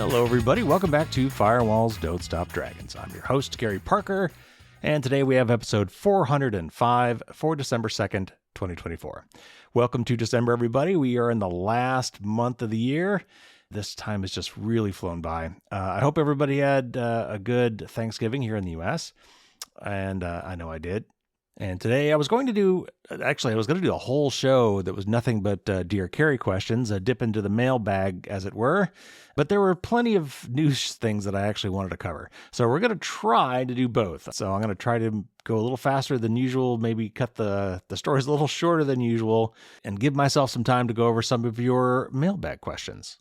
Hello, everybody. Welcome back to Firewalls Don't Stop Dragons. I'm your host, Gary Parker, and today we have episode 405 for December 2nd, 2024. Welcome to December, everybody. We are in the last month of the year. This time has just really flown by. I hope everybody had a good Thanksgiving here in the U.S., and I know I did. And today I was going to do a whole show that was nothing but Dear Carrie questions, a dip into the mailbag, as it were. But there were plenty of news things that I actually wanted to cover. So we're going to try to do both. So I'm going to try to go a little faster than usual, maybe cut the stories a little shorter than usual, and give myself some time to go over some of your mailbag questions.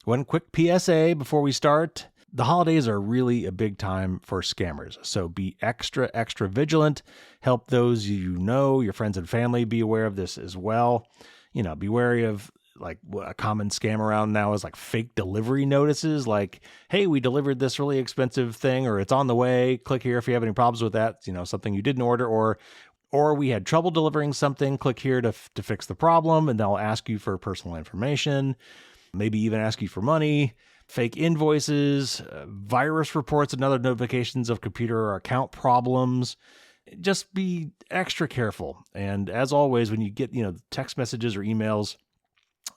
One quick PSA before we start. The holidays are really a big time for scammers, so be extra vigilant. Help those your friends and family, be aware of this as well. Be wary of like a common scam around now is like fake delivery notices, like, hey, we delivered this really expensive thing, or it's on the way. Click here if you have any problems with that. Something you didn't order, or we had trouble delivering something. Click here to fix the problem, and they'll ask you for personal information, maybe even ask you for money. Fake invoices, virus reports, and other notifications of computer or account problems. Just be extra careful. And as always, when you get, text messages or emails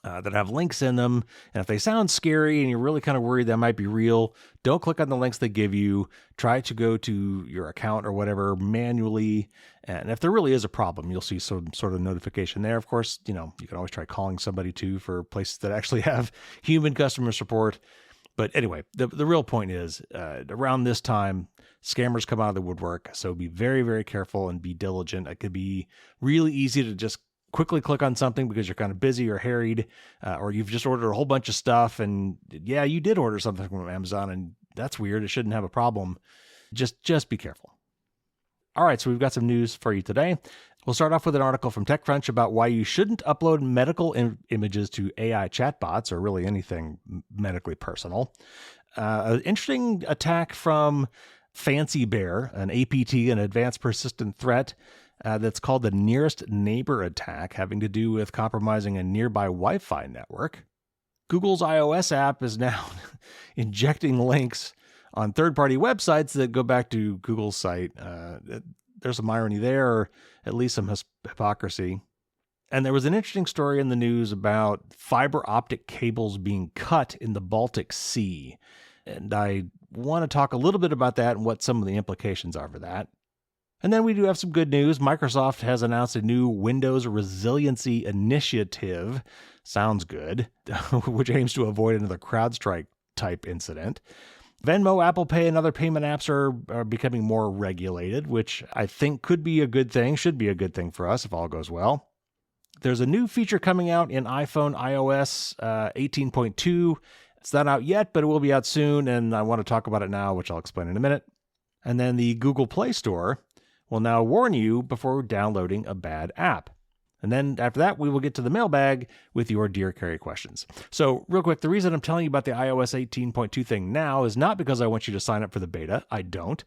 that have links in them, and if they sound scary and you're really kind of worried that might be real, don't click on the links they give you. Try to go to your account or whatever manually. And if there really is a problem, you'll see some sort of notification there. Of course, you can always try calling somebody too for places that actually have human customer support. But anyway, the real point is around this time, scammers come out of the woodwork. So be very, very careful and be diligent. It could be really easy to just quickly click on something because you're kind of busy or harried, or you've just ordered a whole bunch of stuff. And yeah, you did order something from Amazon, and that's weird. It shouldn't have a problem. Just be careful. All right, so we've got some news for you today. We'll start off with an article from TechCrunch about why you shouldn't upload medical images to AI chatbots, or really anything medically personal. An interesting attack from Fancy Bear, an APT, an advanced persistent threat, that's called the nearest neighbor attack, having to do with compromising a nearby Wi-Fi network. Google's iOS app is now injecting links on third-party websites that go back to Google's site. There's some irony there, or at least some hypocrisy. And there was an interesting story in the news about fiber optic cables being cut in the Baltic Sea. And I want to talk a little bit about that and what some of the implications are for that. And then we do have some good news. Microsoft has announced a new Windows Resiliency Initiative. Sounds good, which aims to avoid another CrowdStrike type incident. Venmo, Apple Pay, and other payment apps are becoming more regulated, which I think could be a good thing, should be a good thing for us if all goes well. There's a new feature coming out in iPhone iOS 18.2. It's not out yet, but it will be out soon, and I want to talk about it now, which I'll explain in a minute. And then the Google Play Store will now warn you before downloading a bad app. And then after that, we will get to the mailbag with your Dear Carrie questions. So real quick, the reason I'm telling you about the iOS 18.2 thing now is not because I want you to sign up for the beta. I don't.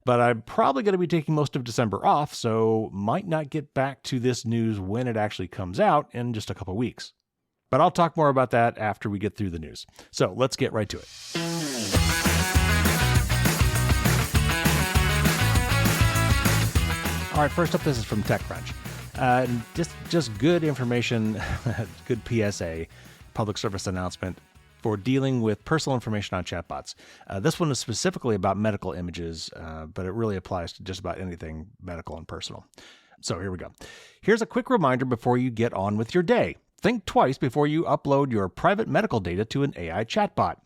But I'm probably going to be taking most of December off, so might not get back to this news when it actually comes out in just a couple weeks. But I'll talk more about that after we get through the news. So let's get right to it. All right, first up, this is from TechCrunch. Just good information, good PSA, public service announcement for dealing with personal information on chatbots. This one is specifically about medical images, but it really applies to just about anything medical and personal. So here we go. Here's a quick reminder before you get on with your day. Think twice before you upload your private medical data to an AI chatbot.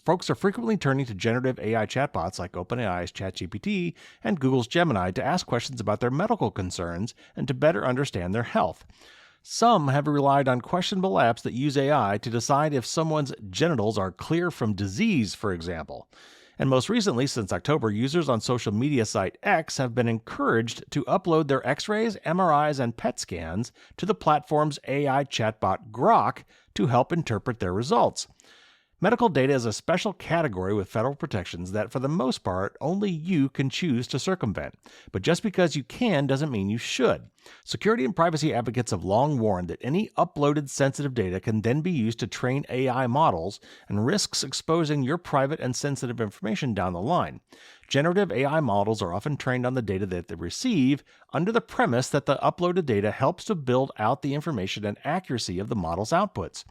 Folks are frequently turning to generative AI chatbots like OpenAI's ChatGPT and Google's Gemini to ask questions about their medical concerns and to better understand their health. Some have relied on questionable apps that use AI to decide if someone's genitals are clear from disease, for example. And most recently, since October, users on social media site X have been encouraged to upload their X-rays, MRIs, and PET scans to the platform's AI chatbot Grok to help interpret their results. Medical data is a special category with federal protections that, for the most part, only you can choose to circumvent. But just because you can doesn't mean you should. Security and privacy advocates have long warned that any uploaded sensitive data can then be used to train AI models and risks exposing your private and sensitive information down the line. Generative AI models are often trained on the data that they receive under the premise that the uploaded data helps to build out the information and accuracy of the model's outputs.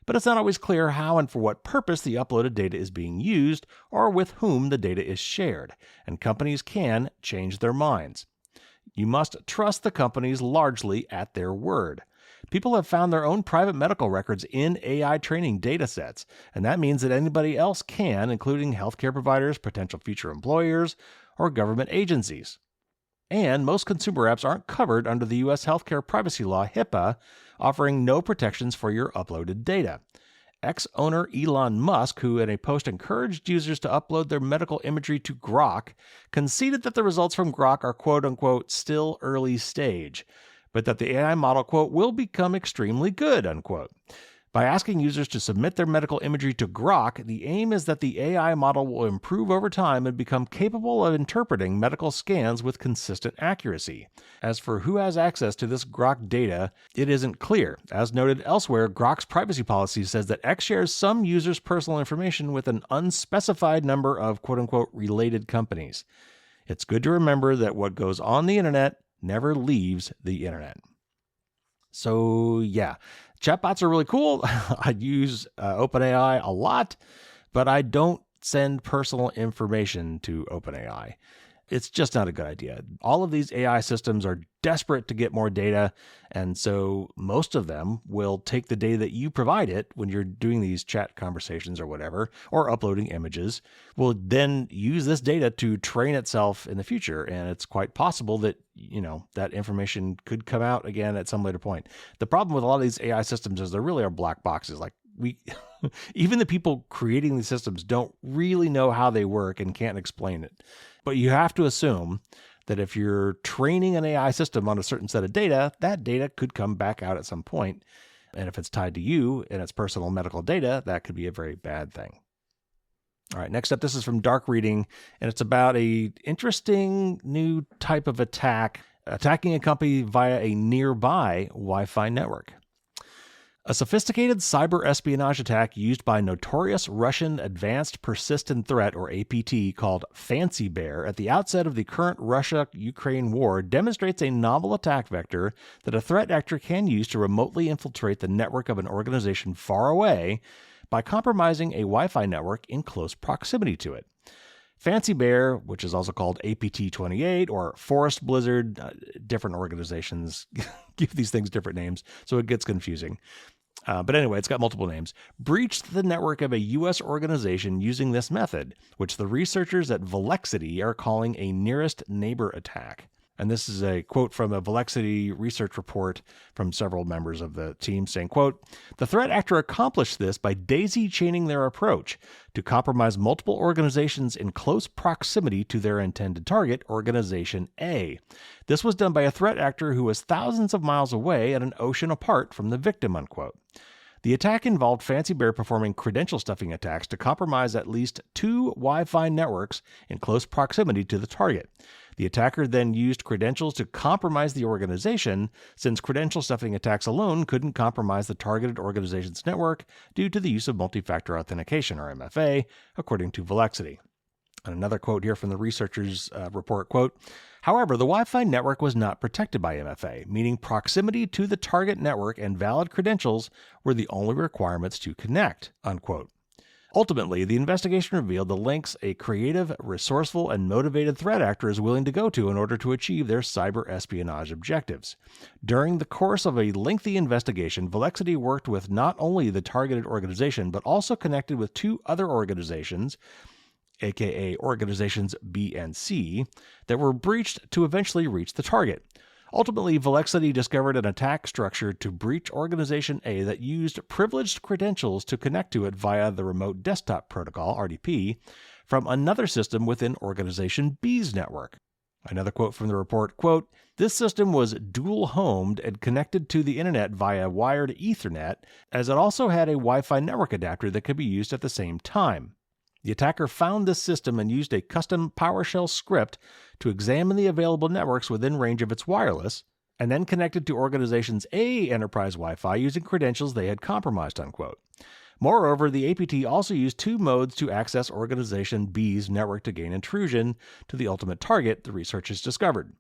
But it's not always clear how and for what purpose the uploaded data is being used or with whom the data is shared, and companies can change their minds. You must trust the companies largely at their word. People have found their own private medical records in AI training datasets, and that means that anybody else can, including healthcare providers, potential future employers, or government agencies. And most consumer apps aren't covered under the U.S. healthcare privacy law, HIPAA, offering no protections for your uploaded data. Ex-owner Elon Musk, who in a post encouraged users to upload their medical imagery to Grok, conceded that the results from Grok are quote-unquote still early stage, but that the AI model, quote, will become extremely good, unquote. By asking users to submit their medical imagery to Grok, the aim is that the AI model will improve over time and become capable of interpreting medical scans with consistent accuracy. As for who has access to this Grok data, it isn't clear. As noted elsewhere, Grok's privacy policy says that X shares some users' personal information with an unspecified number of quote-unquote related companies. It's good to remember that what goes on the internet never leaves the internet. So yeah, chatbots are really cool. I use OpenAI a lot, but I don't send personal information to OpenAI. It's just not a good idea. All of these AI systems are desperate to get more data, and so most of them will take the data that you provide it when you're doing these chat conversations or whatever, or uploading images, will then use this data to train itself in the future, and it's quite possible that that information could come out again at some later point. The problem with a lot of these AI systems is there really are black boxes. Like even the people creating these systems don't really know how they work and can't explain it. But you have to assume that if you're training an AI system on a certain set of data, that data could come back out at some point. And if it's tied to you and it's personal medical data, that could be a very bad thing. All right, next up, this is from Dark Reading, and it's about an interesting new type of attack, attacking a company via a nearby Wi-Fi network. A sophisticated cyber espionage attack used by notorious Russian Advanced Persistent Threat, or APT, called Fancy Bear at the outset of the current Russia-Ukraine war demonstrates a novel attack vector that a threat actor can use to remotely infiltrate the network of an organization far away by compromising a Wi-Fi network in close proximity to it. Fancy Bear, which is also called APT-28 or Forest Blizzard, different organizations give these things different names, so it gets confusing. But anyway, it's got multiple names, breached the network of a U.S. organization using this method, which the researchers at Velexity are calling a nearest neighbor attack. And this is a quote from a Velexity research report from several members of the team saying, quote, "The threat actor accomplished this by daisy-chaining their approach to compromise multiple organizations in close proximity to their intended target, Organization A. This was done by a threat actor who was thousands of miles away and an ocean apart from the victim," unquote. The attack involved Fancy Bear performing credential stuffing attacks to compromise at least 2 Wi-Fi networks in close proximity to the target. The attacker then used credentials to compromise the organization, since credential stuffing attacks alone couldn't compromise the targeted organization's network due to the use of multi-factor authentication, or MFA, according to Velexity. And another quote here from the researchers' report, quote, "However, the Wi-Fi network was not protected by MFA, meaning proximity to the target network and valid credentials were the only requirements to connect," unquote. Ultimately, the investigation revealed the lengths a creative, resourceful, and motivated threat actor is willing to go to in order to achieve their cyber espionage objectives. During the course of a lengthy investigation, Velexity worked with not only the targeted organization, but also connected with 2 other organizations, aka Organizations B and C, that were breached to eventually reach the target. Ultimately, Velexity discovered an attack structure to breach Organization A that used privileged credentials to connect to it via the Remote Desktop Protocol, RDP, from another system within Organization B's network. Another quote from the report, quote, "This system was dual-homed and connected to the internet via wired Ethernet, as it also had a Wi-Fi network adapter that could be used at the same time. The attacker found this system and used a custom PowerShell script to examine the available networks within range of its wireless, and then connected to organization's A enterprise Wi-Fi using credentials they had compromised," unquote. Moreover, the APT also used two modes to access Organization B's network to gain intrusion to the ultimate target, the researchers discovered.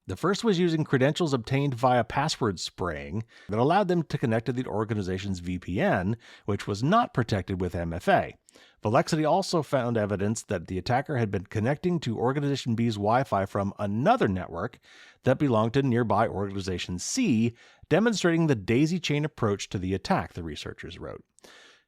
The first was using credentials obtained via password spraying that allowed them to connect to the organization's VPN, which was not protected with MFA. Velexity also found evidence that the attacker had been connecting to Organization B's Wi-Fi from another network that belonged to nearby Organization C, demonstrating the daisy chain approach to the attack, the researchers wrote.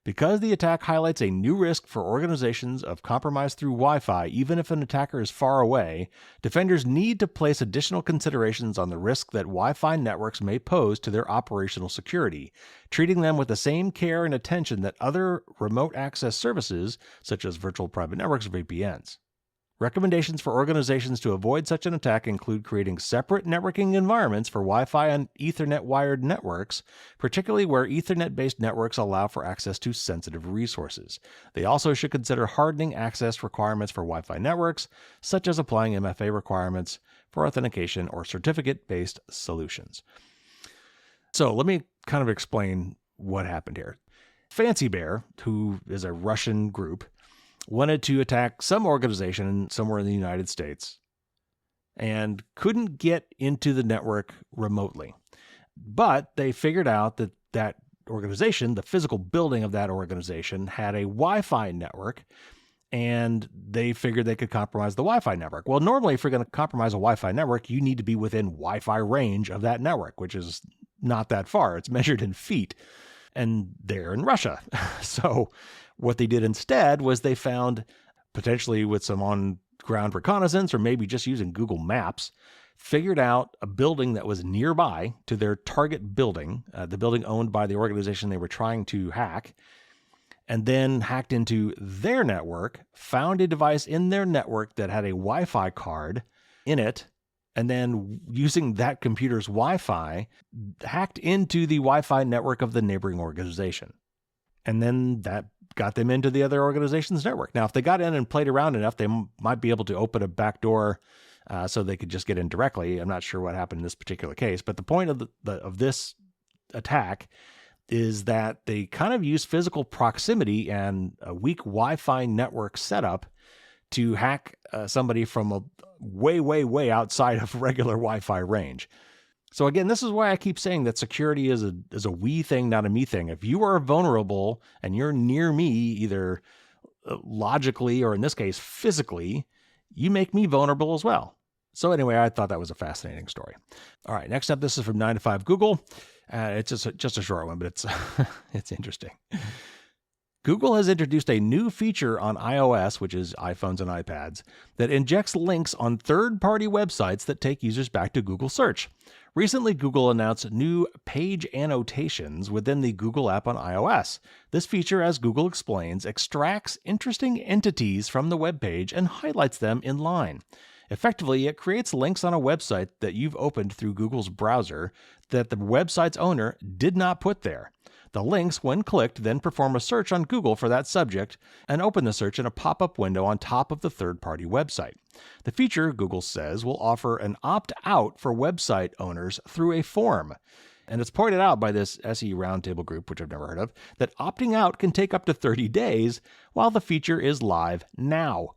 Because the attack highlights a new risk for organizations of compromise through Wi-Fi, even if an attacker is far away, defenders need to place additional considerations on the risk that Wi-Fi networks may pose to their operational security, treating them with the same care and attention that other remote access services, such as virtual private networks or VPNs. Recommendations for organizations to avoid such an attack include creating separate networking environments for Wi-Fi and Ethernet wired networks, particularly where Ethernet-based networks allow for access to sensitive resources. They also should consider hardening access requirements for Wi-Fi networks, such as applying MFA requirements for authentication or certificate-based solutions. So let me kind of explain what happened here. Fancy Bear, who is a Russian group, wanted to attack some organization somewhere in the United States and couldn't get into the network remotely. But they figured out that that organization, the physical building of that organization, had a Wi-Fi network, and they figured they could compromise the Wi-Fi network. Well, normally if you're going to compromise a Wi-Fi network, you need to be within Wi-Fi range of that network, which is not that far. It's measured in feet, and they're in Russia. So what they did instead was they found, potentially with some on-ground reconnaissance or maybe just using Google Maps, figured out a building that was nearby to their target building, the building owned by the organization they were trying to hack, and then hacked into their network, found a device in their network that had a Wi-Fi card in it, and then using that computer's Wi-Fi, hacked into the Wi-Fi network of the neighboring organization. And then that got them into the other organization's network. Now, if they got in and played around enough, they might be able to open a back door so they could just get in directly. I'm not sure what happened in this particular case, but the point of this attack is that they kind of use physical proximity and a weak Wi-Fi network setup to hack somebody from a way outside of regular Wi-Fi range. So again, this is why I keep saying that security is a we thing, not a me thing. If you are vulnerable and you're near me, either logically or in this case physically, you make me vulnerable as well. So anyway, I thought that was a fascinating story. All right, next up, this is from 9 to 5 Google. It's just a short one, but it's it's interesting. Google has introduced a new feature on iOS, which is iPhones and iPads, that injects links on third-party websites that take users back to Google Search. Recently, Google announced new page annotations within the Google app on iOS. This feature, as Google explains, extracts interesting entities from the web page and highlights them in line. Effectively, it creates links on a website that you've opened through Google's browser that the website's owner did not put there. The links, when clicked, then perform a search on Google for that subject and open the search in a pop-up window on top of the third-party website. The feature, Google says, will offer an opt-out for website owners through a form. And it's pointed out by this SE Roundtable group, which I've never heard of, that opting out can take up to 30 days while the feature is live now.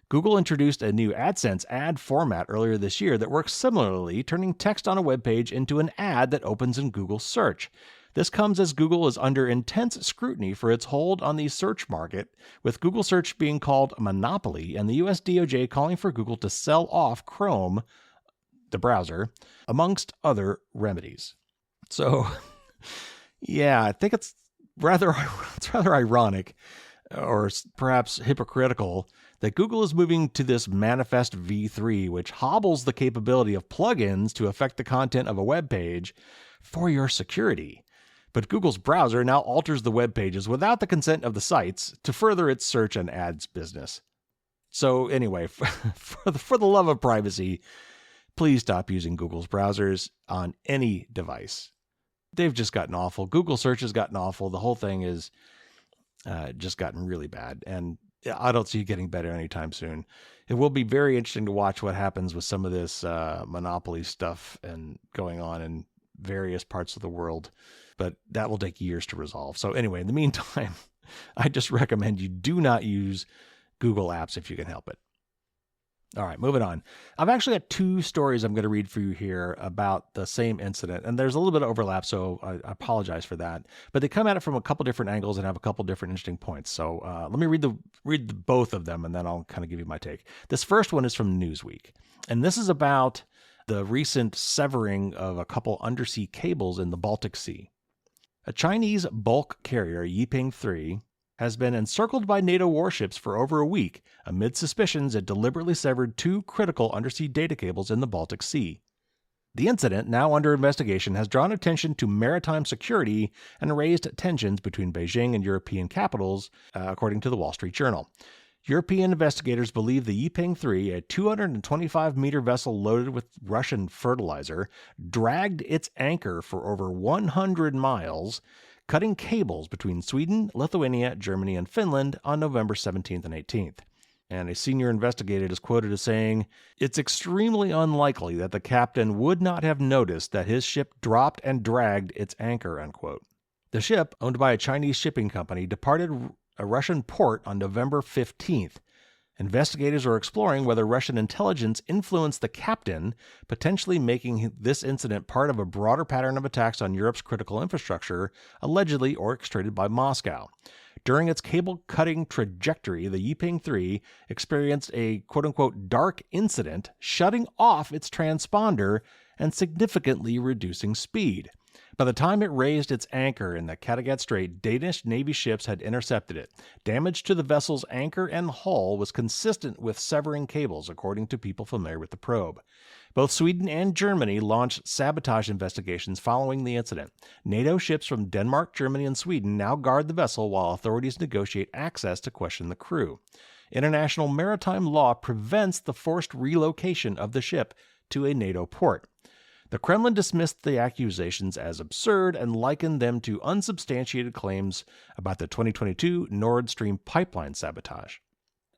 Google introduced a new AdSense ad format earlier this year that works similarly, turning text on a web page into an ad that opens in Google Search. This comes as Google is under intense scrutiny for its hold on the search market, with Google Search being called a monopoly and the US DOJ calling for Google to sell off Chrome, the browser, amongst other remedies. So, yeah, I think it's rather ironic, or perhaps hypocritical, that Google is moving to this Manifest v3, which hobbles the capability of plugins to affect the content of a web page for your security. But Google's browser now alters the web pages without the consent of the sites to further its search and ads business. So anyway, for the love of privacy, please stop using Google's browsers on any device. They've just gotten awful. Google search has gotten awful. The whole thing is just gotten really bad. And I don't see it getting better anytime soon. It will be very interesting to watch what happens with some of this monopoly stuff and going on in various parts of the world. But that will take years to resolve. So anyway, in the meantime, I just recommend you do not use Google Apps if you can help it. All right, moving on. I've actually got two stories I'm going to read for you here about the same incident, and there's a little bit of overlap, so I apologize for that. But they come at it from a couple different angles and have a couple different interesting points. So let me read both of them, and then I'll kind of give you my take. This first one is from Newsweek, and this is about the recent severing of a couple undersea cables in the Baltic Sea. A Chinese bulk carrier, Yiping 3, has been encircled by NATO warships for over a week amid suspicions it deliberately severed two critical undersea data cables in the Baltic Sea. The incident, now under investigation, has drawn attention to maritime security and raised tensions between Beijing and European capitals, according to the Wall Street Journal. European investigators believe the Yiping 3, a 225-meter vessel loaded with Russian fertilizer, dragged its anchor for over 100 miles, cutting cables between Sweden, Lithuania, Germany, and Finland on November 17th and 18th. And a senior investigator is quoted as saying, "It's extremely unlikely that the captain would not have noticed that his ship dropped and dragged its anchor," unquote. The ship, owned by a Chinese shipping company, departed a Russian port on November 15th. Investigators are exploring whether Russian intelligence influenced the captain, potentially making this incident part of a broader pattern of attacks on Europe's critical infrastructure, allegedly orchestrated by Moscow. During its cable-cutting trajectory, the Yiping 3 experienced a quote-unquote dark incident, shutting off its transponder and significantly reducing speed. By the time it raised its anchor in the Kattegat Strait, Danish Navy ships had intercepted it. Damage to the vessel's anchor and hull was consistent with severing cables, according to people familiar with the probe. Both Sweden and Germany launched sabotage investigations following the incident. NATO ships from Denmark, Germany, and Sweden now guard the vessel while authorities negotiate access to question the crew. International maritime law prevents the forced relocation of the ship to a NATO port. The Kremlin dismissed the accusations as absurd and likened them to unsubstantiated claims about the 2022 Nord Stream pipeline sabotage.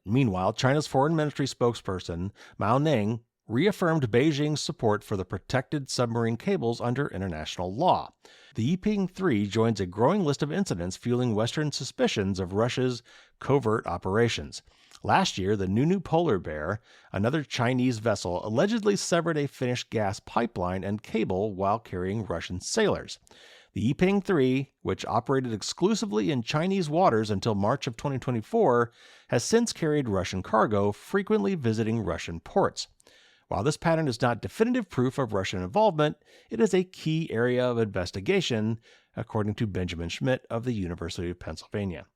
Meanwhile, China's foreign ministry spokesperson, Mao Ning, reaffirmed Beijing's support for the protected submarine cables under international law. The Yiping 3 joins a growing list of incidents fueling Western suspicions of Russia's covert operations. Last year, the Nunu Polar Bear, another Chinese vessel, allegedly severed a Finnish gas pipeline and cable while carrying Russian sailors. The Yiping 3, which operated exclusively in Chinese waters until March of 2024, has since carried Russian cargo, frequently visiting Russian ports. While this pattern is not definitive proof of Russian involvement, it is a key area of investigation, according to Benjamin Schmidt of the University of Pennsylvania.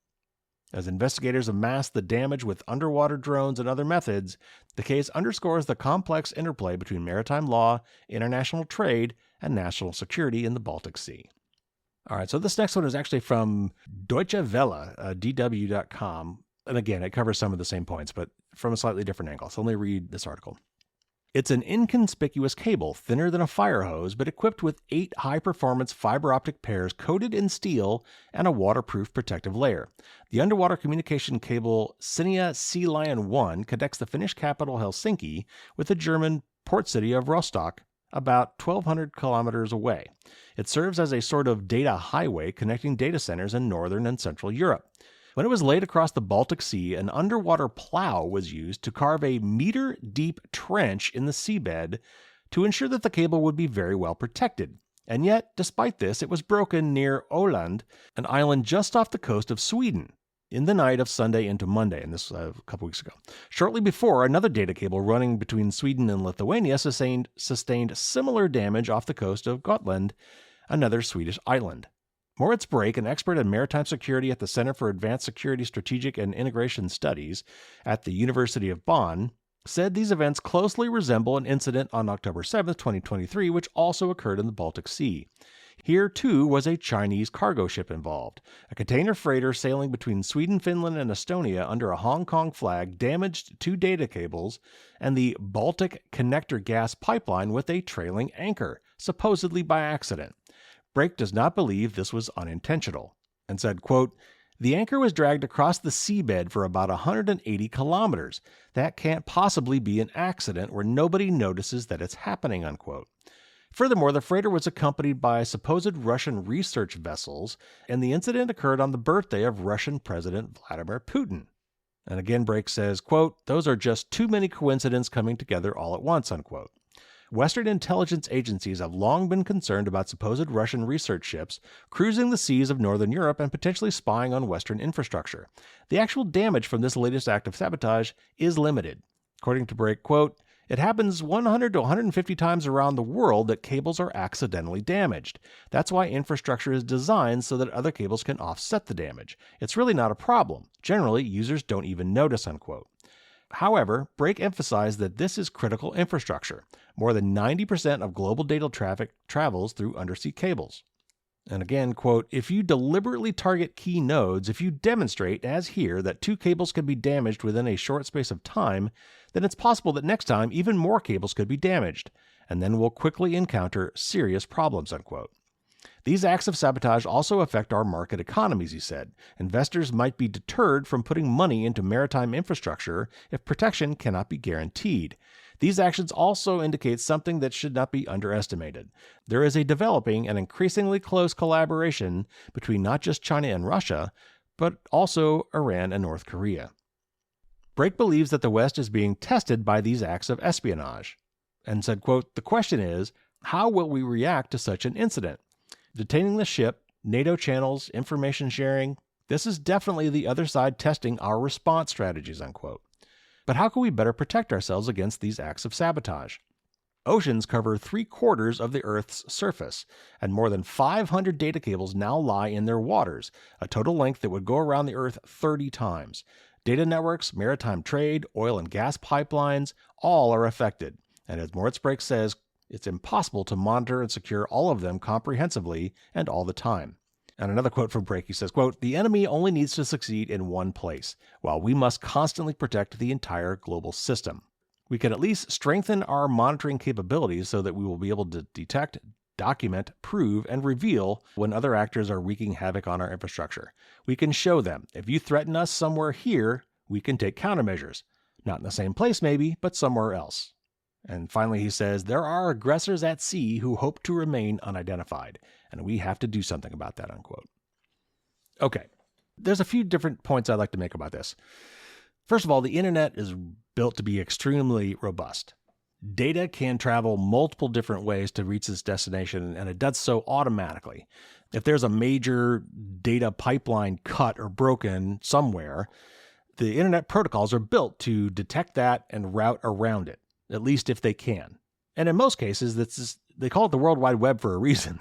As investigators amass the damage with underwater drones and other methods, the case underscores the complex interplay between maritime law, international trade, and national security in the Baltic Sea. All right, so this next one is actually from Deutsche Welle, dw.com. And again, it covers some of the same points, but from a slightly different angle. So let me read this article. It's an inconspicuous cable, thinner than a fire hose, but equipped with 8 high-performance fiber optic pairs coated in steel and a waterproof protective layer. The underwater communication cable Cinia Sea Lion 1 connects the Finnish capital Helsinki with the German port city of Rostock, about 1,200 kilometers away. It serves as a sort of data highway connecting data centers in northern and central Europe. When it was laid across the Baltic Sea, an underwater plow was used to carve a meter-deep trench in the seabed to ensure that the cable would be very well protected. And yet, despite this, it was broken near Åland, an island just off the coast of Sweden, in the night of Sunday into Monday, and this was a couple weeks ago. Shortly before, another data cable running between Sweden and Lithuania sustained similar damage off the coast of Gotland, another Swedish island. Moritz Brake, an expert in maritime security at the Center for Advanced Security Strategic and Integration Studies at the University of Bonn, said these events closely resemble an incident on October 7, 2023, which also occurred in the Baltic Sea. Here, too, was a Chinese cargo ship involved. A container freighter sailing between Sweden, Finland, and Estonia under a Hong Kong flag damaged 2 data cables and the Baltic Connector gas pipeline with a trailing anchor, supposedly by accident. Brake does not believe this was unintentional, and said, quote, "The anchor was dragged across the seabed for about 180 kilometers. That can't possibly be an accident where nobody notices that it's happening," unquote. Furthermore, the freighter was accompanied by supposed Russian research vessels, and the incident occurred on the birthday of Russian President Vladimir Putin. And again, Brake says, quote, "Those are just too many coincidences coming together all at once," unquote. Western intelligence agencies have long been concerned about supposed Russian research ships cruising the seas of northern Europe and potentially spying on Western infrastructure. The actual damage from this latest act of sabotage is limited. According to Brake, quote, "It happens 100 to 150 times around the world that cables are accidentally damaged. That's why infrastructure is designed so that other cables can offset the damage. It's really not a problem. Generally, users don't even notice," unquote. However, Brake emphasized that this is critical infrastructure. More than 90% of global data traffic travels through undersea cables. And again, quote, "If you deliberately target key nodes, if you demonstrate, as here, that 2 cables can be damaged within a short space of time, then it's possible that next time even more cables could be damaged, and then we'll quickly encounter serious problems," unquote. These acts of sabotage also affect our market economies, he said. Investors might be deterred from putting money into maritime infrastructure if protection cannot be guaranteed. These actions also indicate something that should not be underestimated. There is a developing and increasingly close collaboration between not just China and Russia, but also Iran and North Korea. Brake believes that the West is being tested by these acts of espionage, and said, quote, "The question is, how will we react to such an incident? Detaining the ship, NATO channels, information sharing, this is definitely the other side testing our response strategies," unquote. But how can we better protect ourselves against these acts of sabotage? Oceans cover 3/4 of the Earth's surface, and more than 500 data cables now lie in their waters, a total length that would go around the Earth 30 times. Data networks, maritime trade, oil and gas pipelines, all are affected. And as Moritz Brake says, it's impossible to monitor and secure all of them comprehensively and all the time. And another quote from Brake, he says, quote, "The enemy only needs to succeed in one place, while we must constantly protect the entire global system. We can at least strengthen our monitoring capabilities so that we will be able to detect, document, prove, and reveal when other actors are wreaking havoc on our infrastructure. We can show them, if you threaten us somewhere here, we can take countermeasures. Not in the same place maybe, but somewhere else." And finally, he says, "There are aggressors at sea who hope to remain unidentified, and we have to do something about that," unquote. Okay, there's a few different points I'd like to make about this. First of all, the internet is built to be extremely robust. Data can travel multiple different ways to reach its destination, and it does so automatically. If there's a major data pipeline cut or broken somewhere, the internet protocols are built to detect that and route around it, at least if they can. And in most cases, they call it the World Wide Web for a reason.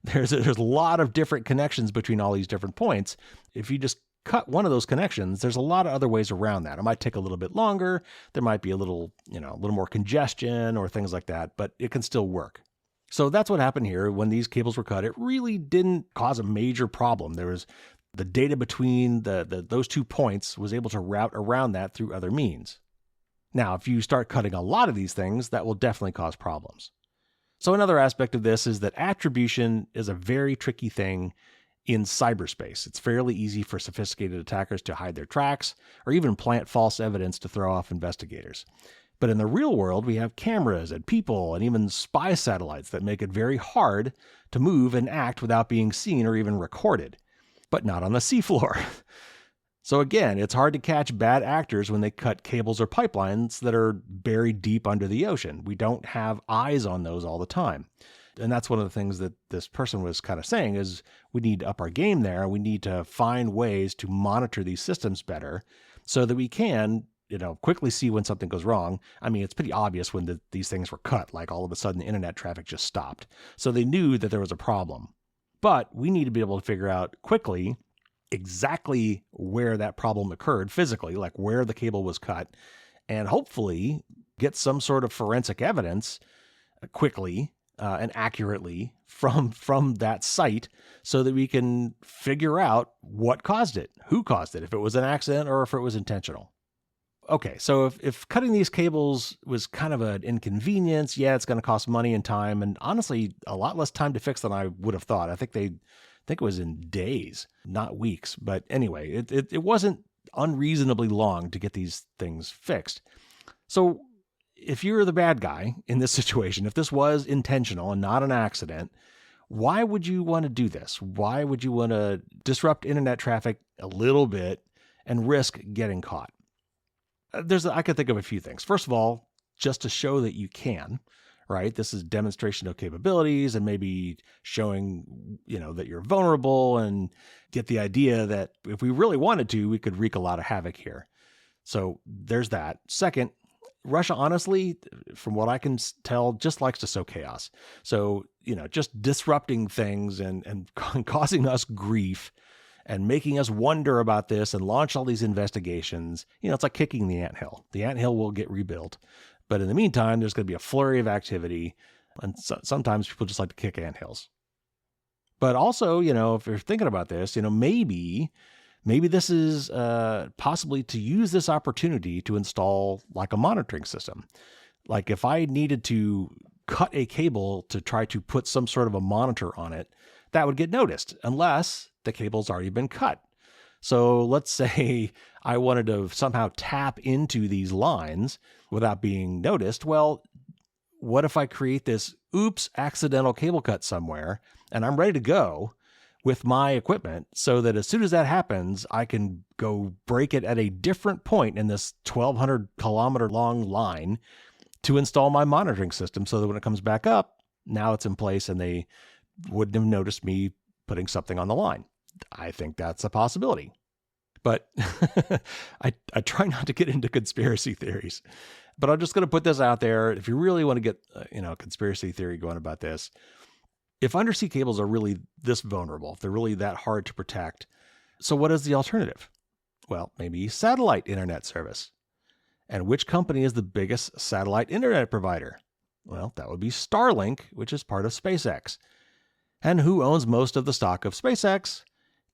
There's a lot of different connections between all these different points. If you just cut one of those connections, there's a lot of other ways around that. It might take a little bit longer. There might be a little more congestion or things like that, but it can still work. So that's what happened here. When these cables were cut, it really didn't cause a major problem. There was the data between those 2 points was able to route around that through other means. Now, if you start cutting a lot of these things, that will definitely cause problems. So another aspect of this is that attribution is a very tricky thing in cyberspace. It's fairly easy for sophisticated attackers to hide their tracks or even plant false evidence to throw off investigators. But in the real world, we have cameras and people and even spy satellites that make it very hard to move and act without being seen or even recorded. But not on the seafloor. So again, it's hard to catch bad actors when they cut cables or pipelines that are buried deep under the ocean. We don't have eyes on those all the time. And that's one of the things that this person was kind of saying is we need to up our game there. We need to find ways to monitor these systems better so that we can, quickly see when something goes wrong. I mean, it's pretty obvious when these things were cut, like all of a sudden the internet traffic just stopped. So they knew that there was a problem. But we need to be able to figure out quickly exactly where that problem occurred physically, like where the cable was cut, and hopefully get some sort of forensic evidence quickly and accurately from that site so that we can figure out what caused it, who caused it, if it was an accident or if it was intentional. Okay, so if cutting these cables was kind of an inconvenience, yeah, it's going to cost money and time, and honestly, a lot less time to fix than I would have thought. I think it was in days, not weeks. But anyway, it wasn't unreasonably long to get these things fixed. So if you're the bad guy in this situation, if this was intentional and not an accident, why would you want to do this? Why would you want to disrupt internet traffic a little bit and risk getting caught? I could think of a few things. First of all, just to show that you can, right? This is demonstration of capabilities and maybe showing, that you're vulnerable and get the idea that if we really wanted to, we could wreak a lot of havoc here. So there's that. Second, Russia, honestly, from what I can tell, just likes to sow chaos. So, just disrupting things and causing us grief and making us wonder about this and launch all these investigations, it's like kicking the anthill. The anthill will get rebuilt. But in the meantime, there's going to be a flurry of activity. And sometimes people just like to kick anthills. But also, if you're thinking about this, maybe this is possibly to use this opportunity to install like a monitoring system. Like if I needed to cut a cable to try to put some sort of a monitor on it, that would get noticed unless the cable's already been cut. So let's say I wanted to somehow tap into these lines without being noticed. Well, what if I create this accidental cable cut somewhere and I'm ready to go with my equipment so that as soon as that happens, I can go break it at a different point in this 1,200 kilometer long line to install my monitoring system so that when it comes back up, now it's in place and they wouldn't have noticed me putting something on the line. I think that's a possibility. But I try not to get into conspiracy theories. But I'm just going to put this out there. If you really want to get a conspiracy theory going about this, if undersea cables are really this vulnerable, if they're really that hard to protect, so what is the alternative? Well, maybe satellite internet service. And which company is the biggest satellite internet provider? Well, that would be Starlink, which is part of SpaceX. And who owns most of the stock of SpaceX?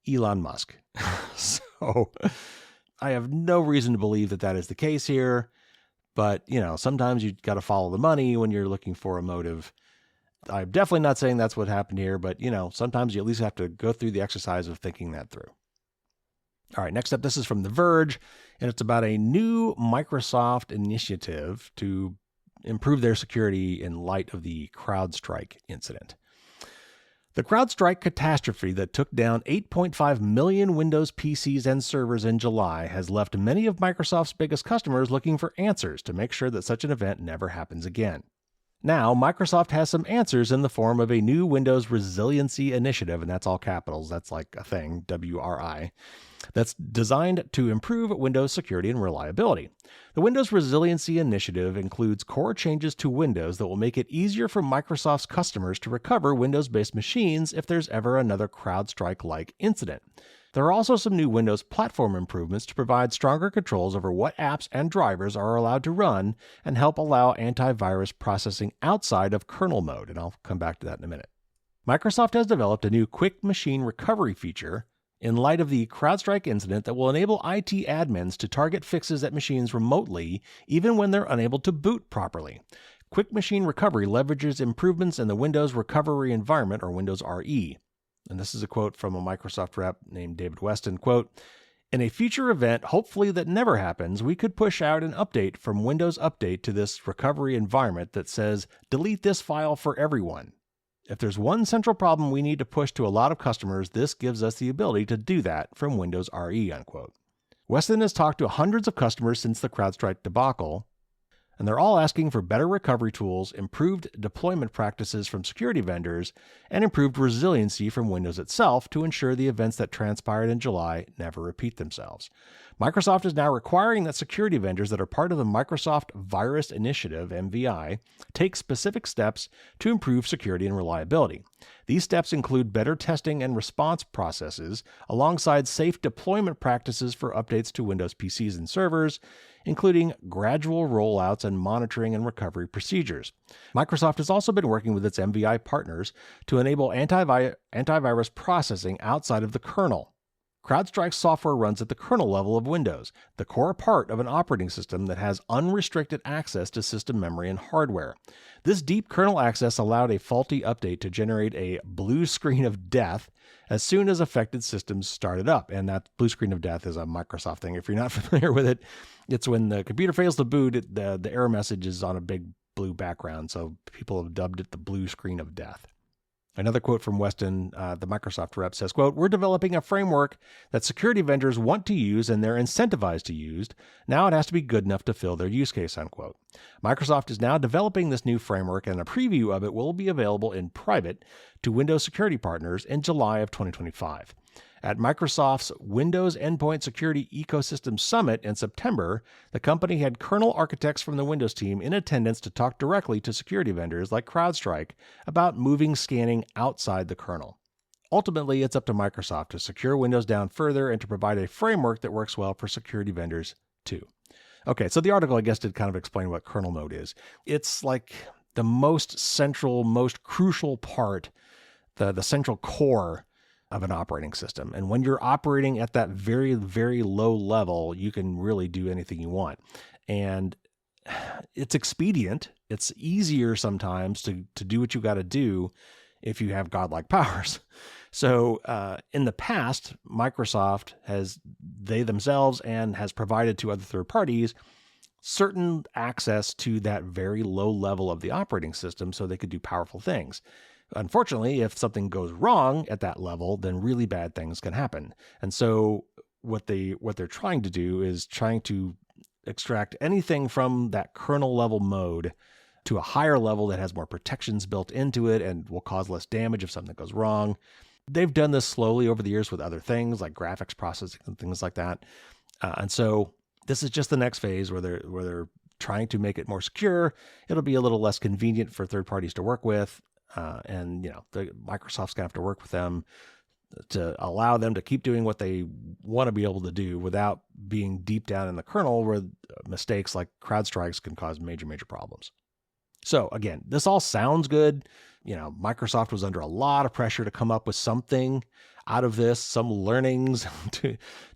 Elon Musk. So I have no reason to believe that is the case here. But, sometimes you got to follow the money when you're looking for a motive. I'm definitely not saying that's what happened here, but, sometimes you at least have to go through the exercise of thinking that through. All right, next up, this is from The Verge, and it's about a new Microsoft initiative to improve their security in light of the CrowdStrike incident. The CrowdStrike catastrophe that took down 8.5 million Windows PCs and servers in July has left many of Microsoft's biggest customers looking for answers to make sure that such an event never happens again. Now, Microsoft has some answers in the form of a new Windows Resiliency Initiative, and that's all capitals, that's like a thing, WRI, that's designed to improve Windows security and reliability. The Windows Resiliency Initiative includes core changes to Windows that will make it easier for Microsoft's customers to recover Windows-based machines if there's ever another CrowdStrike-like incident. There are also some new Windows platform improvements to provide stronger controls over what apps and drivers are allowed to run and help allow antivirus processing outside of kernel mode, and I'll come back to that in a minute. Microsoft has developed a new quick machine recovery feature in light of the CrowdStrike incident that will enable IT admins to target fixes at machines remotely even when they're unable to boot properly. Quick machine recovery leverages improvements in the Windows recovery environment, or Windows RE. And this is a quote from a Microsoft rep named David Weston, quote, "In a future event, hopefully that never happens, we could push out an update from Windows Update to this recovery environment that says, delete this file for everyone. If there's one central problem we need to push to a lot of customers, this gives us the ability to do that from Windows RE," unquote. Weston has talked to hundreds of customers since the CrowdStrike debacle, and they're all asking for better recovery tools, improved deployment practices from security vendors, and improved resiliency from Windows itself to ensure the events that transpired in July never repeat themselves. Microsoft is now requiring that security vendors that are part of the Microsoft Virus Initiative, MVI, take specific steps to improve security and reliability. These steps include better testing and response processes, alongside safe deployment practices for updates to Windows PCs and servers, including gradual rollouts and monitoring and recovery procedures. Microsoft has also been working with its MVI partners to enable antivirus processing outside of the kernel. CrowdStrike software runs at the kernel level of Windows, the core part of an operating system that has unrestricted access to system memory and hardware. This deep kernel access allowed a faulty update to generate a blue screen of death as soon as affected systems started up. And that blue screen of death is a Microsoft thing. If you're not familiar with it, it's when the computer fails to boot, the error message is on a big blue background. So people have dubbed it the blue screen of death. Another quote from Weston, the Microsoft rep, says, quote, "We're developing a framework that security vendors want to use and they're incentivized to use. Now it has to be good enough to fill their use case," unquote. Microsoft is now developing this new framework, and a preview of it will be available in private to Windows security partners in July of 2025. At Microsoft's Windows Endpoint Security Ecosystem Summit in September, the company had kernel architects from the Windows team in attendance to talk directly to security vendors like CrowdStrike about moving scanning outside the kernel. Ultimately, it's up to Microsoft to secure Windows down further and to provide a framework that works well for security vendors too. Okay, so the article, I guess, did kind of explain what kernel mode is. It's like the most central, most crucial part, the central core of an operating system. And when you're operating at that very, very low level, you can really do anything you want. And it's expedient. It's easier sometimes to do what you got to do if you have godlike powers. So in the past, Microsoft they themselves has provided to other third parties certain access to that very low level of the operating system so they could do powerful things. Unfortunately, if something goes wrong at that level, then really bad things can happen. And so what they're trying to do is trying to extract anything from that kernel level mode to a higher level that has more protections built into it and will cause less damage if something goes wrong. They've done this slowly over the years with other things like graphics processing and things like that. And so this is just the next phase where they're trying to make it more secure. It'll be a little less convenient for third parties to work with. And Microsoft's gonna have to work with them to allow them to keep doing what they want to be able to do without being deep down in the kernel where mistakes like CrowdStrikes can cause major, major problems. So again, this all sounds good. Microsoft was under a lot of pressure to come up with something out of this, some learnings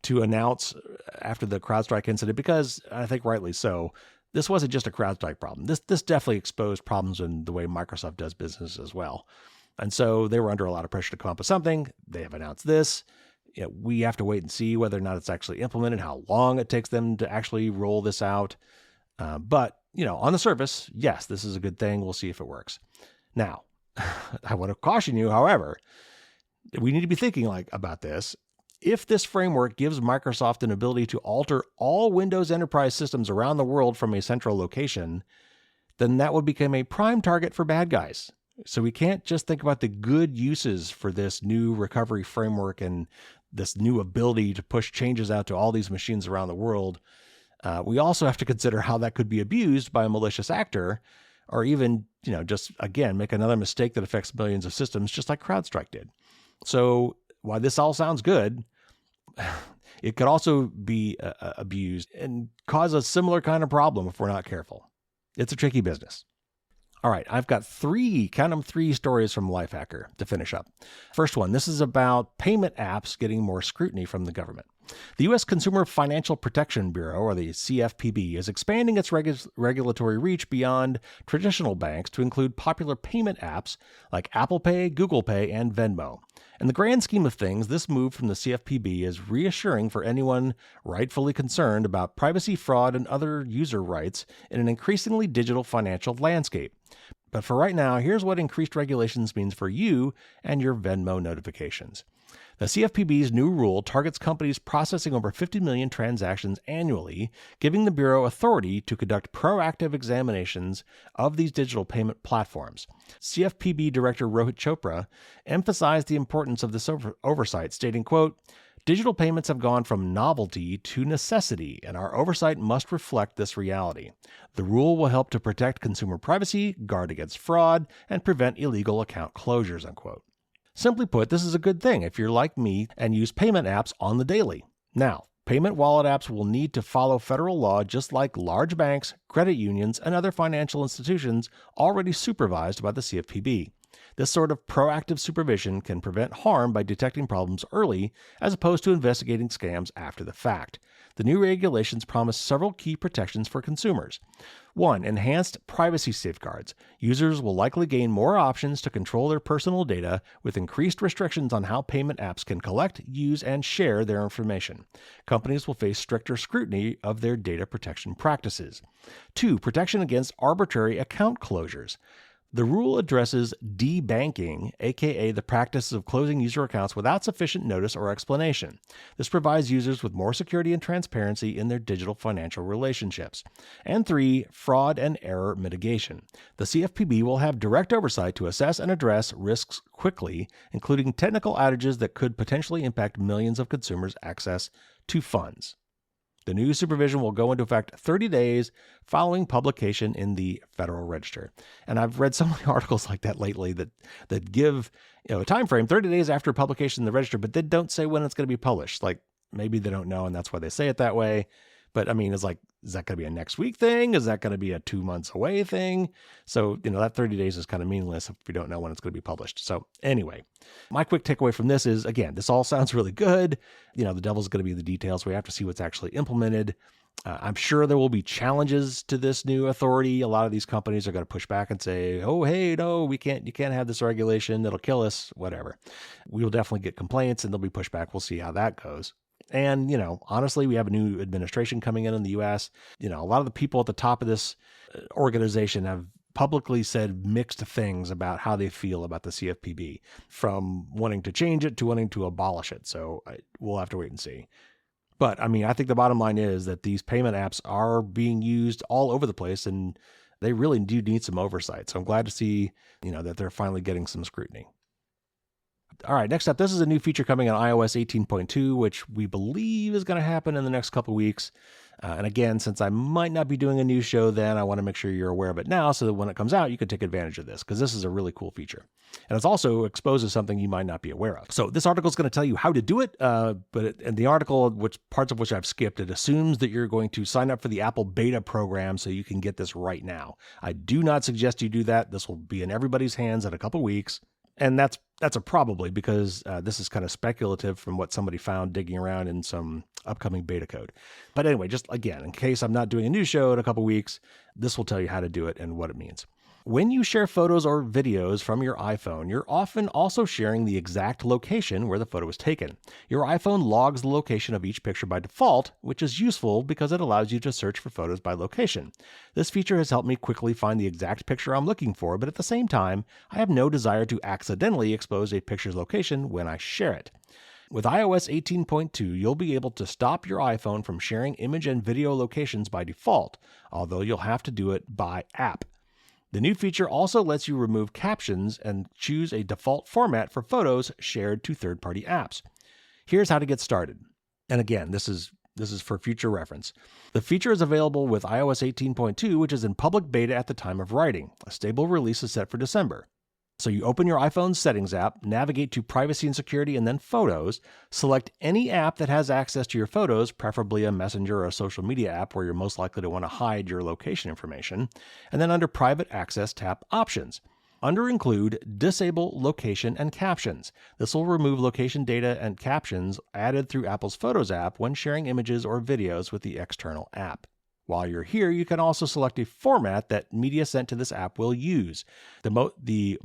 to announce after the CrowdStrike incident, because I think rightly so. This wasn't just a CrowdStrike problem. This definitely exposed problems in the way Microsoft does business as well. And so they were under a lot of pressure to come up with something. They have announced this. We have to wait and see whether or not it's actually implemented, how long it takes them to actually roll this out. But on the surface, yes, this is a good thing. We'll see if it works. Now, I want to caution you, however, we need to be thinking about this. If this framework gives Microsoft an ability to alter all Windows enterprise systems around the world from a central location, then that would become a prime target for bad guys. So we can't just think about the good uses for this new recovery framework and this new ability to push changes out to all these machines around the world. We also have to consider how that could be abused by a malicious actor, or even, just again, make another mistake that affects millions of systems, just like CrowdStrike did. So while this all sounds good, it could also be abused and cause a similar kind of problem if we're not careful. It's a tricky business. All right, I've got three stories from Lifehacker to finish up. First one, this is about payment apps getting more scrutiny from the government. The U.S. Consumer Financial Protection Bureau, or the CFPB, is expanding its regulatory reach beyond traditional banks to include popular payment apps like Apple Pay, Google Pay, and Venmo. In the grand scheme of things, this move from the CFPB is reassuring for anyone rightfully concerned about privacy, fraud, and other user rights in an increasingly digital financial landscape. But for right now, here's what increased regulations means for you and your Venmo notifications. The CFPB's new rule targets companies processing over 50 million transactions annually, giving the Bureau authority to conduct proactive examinations of these digital payment platforms. CFPB Director Rohit Chopra emphasized the importance of this oversight, stating, quote, "Digital payments have gone from novelty to necessity, and our oversight must reflect this reality. The rule will help to protect consumer privacy, guard against fraud, and prevent illegal account closures," unquote. Simply put, this is a good thing if you're like me and use payment apps on the daily. Now, Payment wallet apps will need to follow federal law just like large banks, credit unions, and other financial institutions already supervised by the CFPB. This sort of proactive supervision can prevent harm by detecting problems early as opposed to investigating scams after the fact. The new regulations promise several key protections for consumers. 1. Enhanced privacy safeguards. Users will likely gain more options to control their personal data with increased restrictions on how payment apps can collect, use, and share their information. Companies will face stricter scrutiny of their data protection practices. 2. Protection against arbitrary account closures. The rule addresses debanking, aka the practice of closing user accounts without sufficient notice or explanation. This provides users with more security and transparency in their digital financial relationships. And 3, fraud and error mitigation. The CFPB will have direct oversight to assess and address risks quickly, including technical outages that could potentially impact millions of consumers' access to funds. The new supervision will go into effect 30 days following publication in the Federal Register. And I've read so many articles like that lately that give a time frame, 30 days after publication in the Register, but they don't say when it's going to be published. Like maybe they don't know, and that's why they say it that way. But I mean, it's like, is that going to be a next week thing? Is that going to be a 2 months away thing? So, that 30 days is kind of meaningless if we don't know when it's going to be published. So anyway, my quick takeaway from this is, again, this all sounds really good. The devil's going to be the details. We have to see what's actually implemented. I'm sure there will be challenges to this new authority. A lot of these companies are going to push back and say, oh, hey, no, you can't have this regulation. It'll kill us, whatever. We will definitely get complaints and there'll be pushback. We'll see how that goes. And, honestly, we have a new administration coming in the U.S. A lot of the people at the top of this organization have publicly said mixed things about how they feel about the CFPB, from wanting to change it to wanting to abolish it. So we'll have to wait and see. But, I think the bottom line is that these payment apps are being used all over the place, and they really do need some oversight. So I'm glad to see, that they're finally getting some scrutiny. All right, next up, this is a new feature coming on iOS 18.2, which we believe is going to happen in the next couple of weeks. And again, since I might not be doing a new show then, I want to make sure you're aware of it now so that when it comes out, you can take advantage of this, because this is a really cool feature. And it also exposes something you might not be aware of. So this article is going to tell you how to do it, in the article, parts of which I've skipped, it assumes that you're going to sign up for the Apple beta program so you can get this right now. I do not suggest you do that. This will be in everybody's hands in a couple of weeks. And that's a probably, because this is kind of speculative from what somebody found digging around in some upcoming beta code. But anyway, just again, in case I'm not doing a new show in a couple weeks, this will tell you how to do it and what it means. When you share photos or videos from your iPhone, you're often also sharing the exact location where the photo was taken. Your iPhone logs the location of each picture by default, which is useful because it allows you to search for photos by location. This feature has helped me quickly find the exact picture I'm looking for, but at the same time, I have no desire to accidentally expose a picture's location when I share it. With iOS 18.2, you'll be able to stop your iPhone from sharing image and video locations by default, although you'll have to do it by app. The new feature also lets you remove captions and choose a default format for photos shared to third-party apps. Here's how to get started. And again, this is for future reference. The feature is available with iOS 18.2, which is in public beta at the time of writing. A stable release is set for December. So you open your iPhone's Settings app, navigate to Privacy and Security, and then Photos. Select any app that has access to your photos, preferably a Messenger or a social media app where you're most likely to want to hide your location information. And then under Private Access, tap Options. Under Include, disable Location and Captions. This will remove location data and captions added through Apple's Photos app when sharing images or videos with the external app. While you're here, you can also select a format that media sent to this app will use. The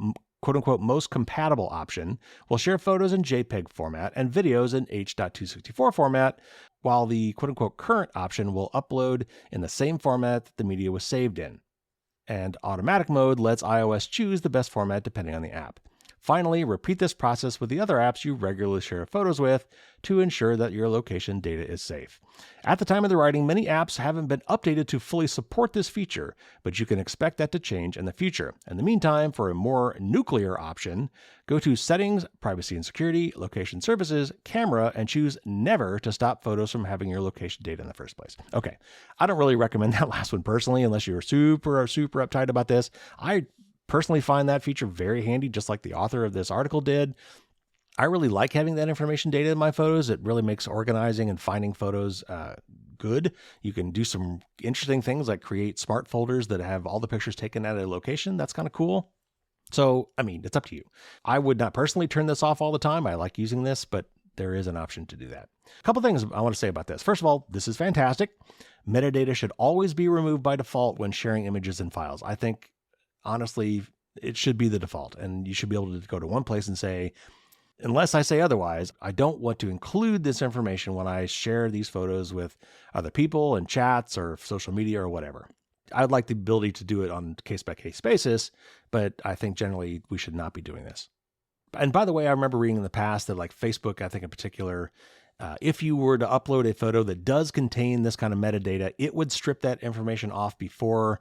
quote-unquote most compatible option will share photos in JPEG format and videos in H.264 format, while the quote-unquote current option will upload in the same format that the media was saved in. And automatic mode lets iOS choose the best format depending on the app. Finally, repeat this process with the other apps you regularly share photos with to ensure that your location data is safe. At the time of the writing, many apps haven't been updated to fully support this feature, but you can expect that to change in the future. In the meantime, for a more nuclear option, go to Settings, Privacy and Security, Location Services, Camera, and choose Never to stop photos from having your location data in the first place. Okay, I don't really recommend that last one personally, unless you're super uptight about this. I personally find that feature very handy, just like the author of this article did. I really like having that information data in my photos. It really makes organizing and finding photos good. You can do some interesting things like create smart folders that have all the pictures taken at a location. That's kind of cool. So, I mean, it's up to you. I would not personally turn this off all the time. I like using this, but there is an option to do that. A couple things I want to say about this. First of all, this is fantastic. Metadata should always be removed by default when sharing images and files. I think, honestly, it should be the default, and you should be able to go to one place and say, unless I say otherwise, I don't want to include this information when I share these photos with other people in chats or social media or whatever. I'd like the ability to do it on a case-by-case basis, but I think generally we should not be doing this. And by the way, I remember reading in the past that like Facebook, I think in particular, if you were to upload a photo that does contain this kind of metadata, it would strip that information off before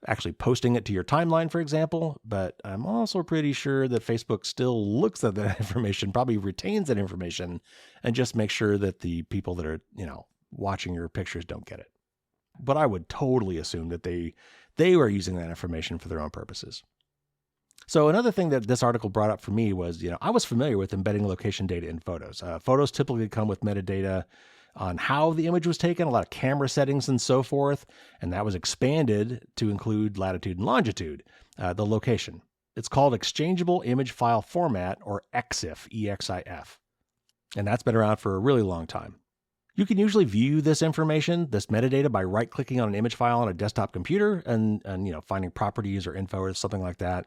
actually posting it to your timeline, for example. But I'm also pretty sure that Facebook still looks at that information, probably retains that information, and just makes sure that the people that are, watching your pictures don't get it. But I would totally assume that they were using that information for their own purposes. So another thing that this article brought up for me was, I was familiar with embedding location data in photos. Photos typically come with metadata on how the image was taken, a lot of camera settings and so forth, and that was expanded to include latitude and longitude, the location. It's called Exchangeable Image File Format, or EXIF, E-X-I-F, and that's been around for a really long time. You can usually view this information, this metadata, by right-clicking on an image file on a desktop computer and finding properties or info or something like that.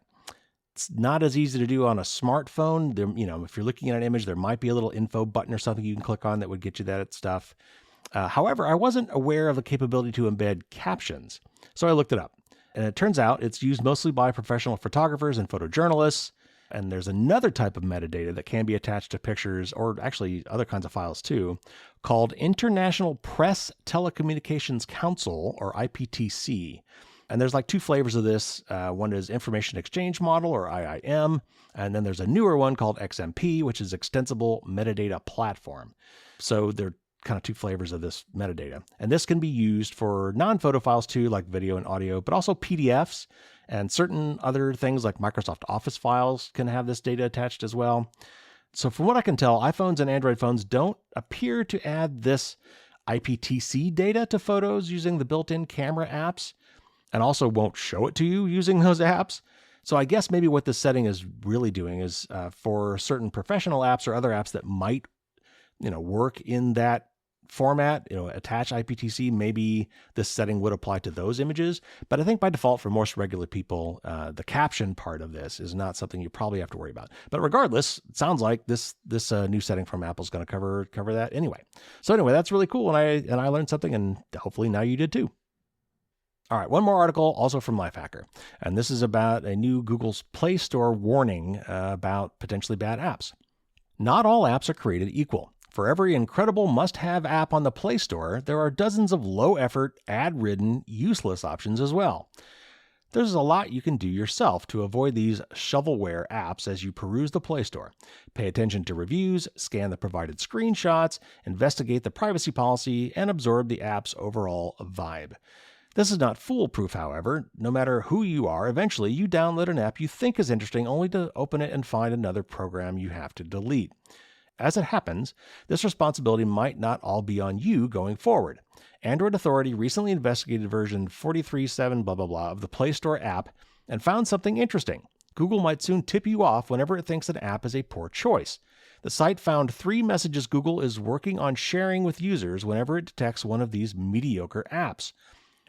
It's not as easy to do on a smartphone. If you're looking at an image, there might be a little info button or something you can click on that would get you that stuff. However, I wasn't aware of the capability to embed captions, so I looked it up. And it turns out it's used mostly by professional photographers and photojournalists. And there's another type of metadata that can be attached to pictures, or actually other kinds of files too, called International Press Telecommunications Council, or IPTC. And there's like two flavors of this. One is Information Exchange Model, or IIM. And then there's a newer one called XMP, which is Extensible Metadata Platform. So they're kind of two flavors of this metadata. And this can be used for non-photo files too, like video and audio, but also PDFs and certain other things like Microsoft Office files can have this data attached as well. So from what I can tell, iPhones and Android phones don't appear to add this IPTC data to photos using the built-in camera apps, and also won't show it to you using those apps. So I guess maybe what this setting is really doing is for certain professional apps or other apps that might, work in that format, attach IPTC, maybe this setting would apply to those images. But I think by default for most regular people, the caption part of this is not something you probably have to worry about. But regardless, it sounds like this new setting from Apple is going to cover that anyway. So anyway, that's really cool, and I learned something, and hopefully now you did too. All right, one more article, also from Lifehacker, and this is about a new Google's Play Store warning about potentially bad apps. Not all apps are created equal. For every incredible must-have app on the Play Store, there are dozens of low-effort, ad-ridden, useless options as well. There's a lot you can do yourself to avoid these shovelware apps as you peruse the Play Store. Pay attention to reviews, scan the provided screenshots, investigate the privacy policy, and absorb the app's overall vibe. This is not foolproof, however. No matter who you are, eventually you download an app you think is interesting only to open it and find another program you have to delete. As it happens, this responsibility might not all be on you going forward. Android Authority recently investigated version 43.7 blah blah blah of the Play Store app and found something interesting. Google might soon tip you off whenever it thinks an app is a poor choice. The site found 3 messages Google is working on sharing with users whenever it detects one of these mediocre apps.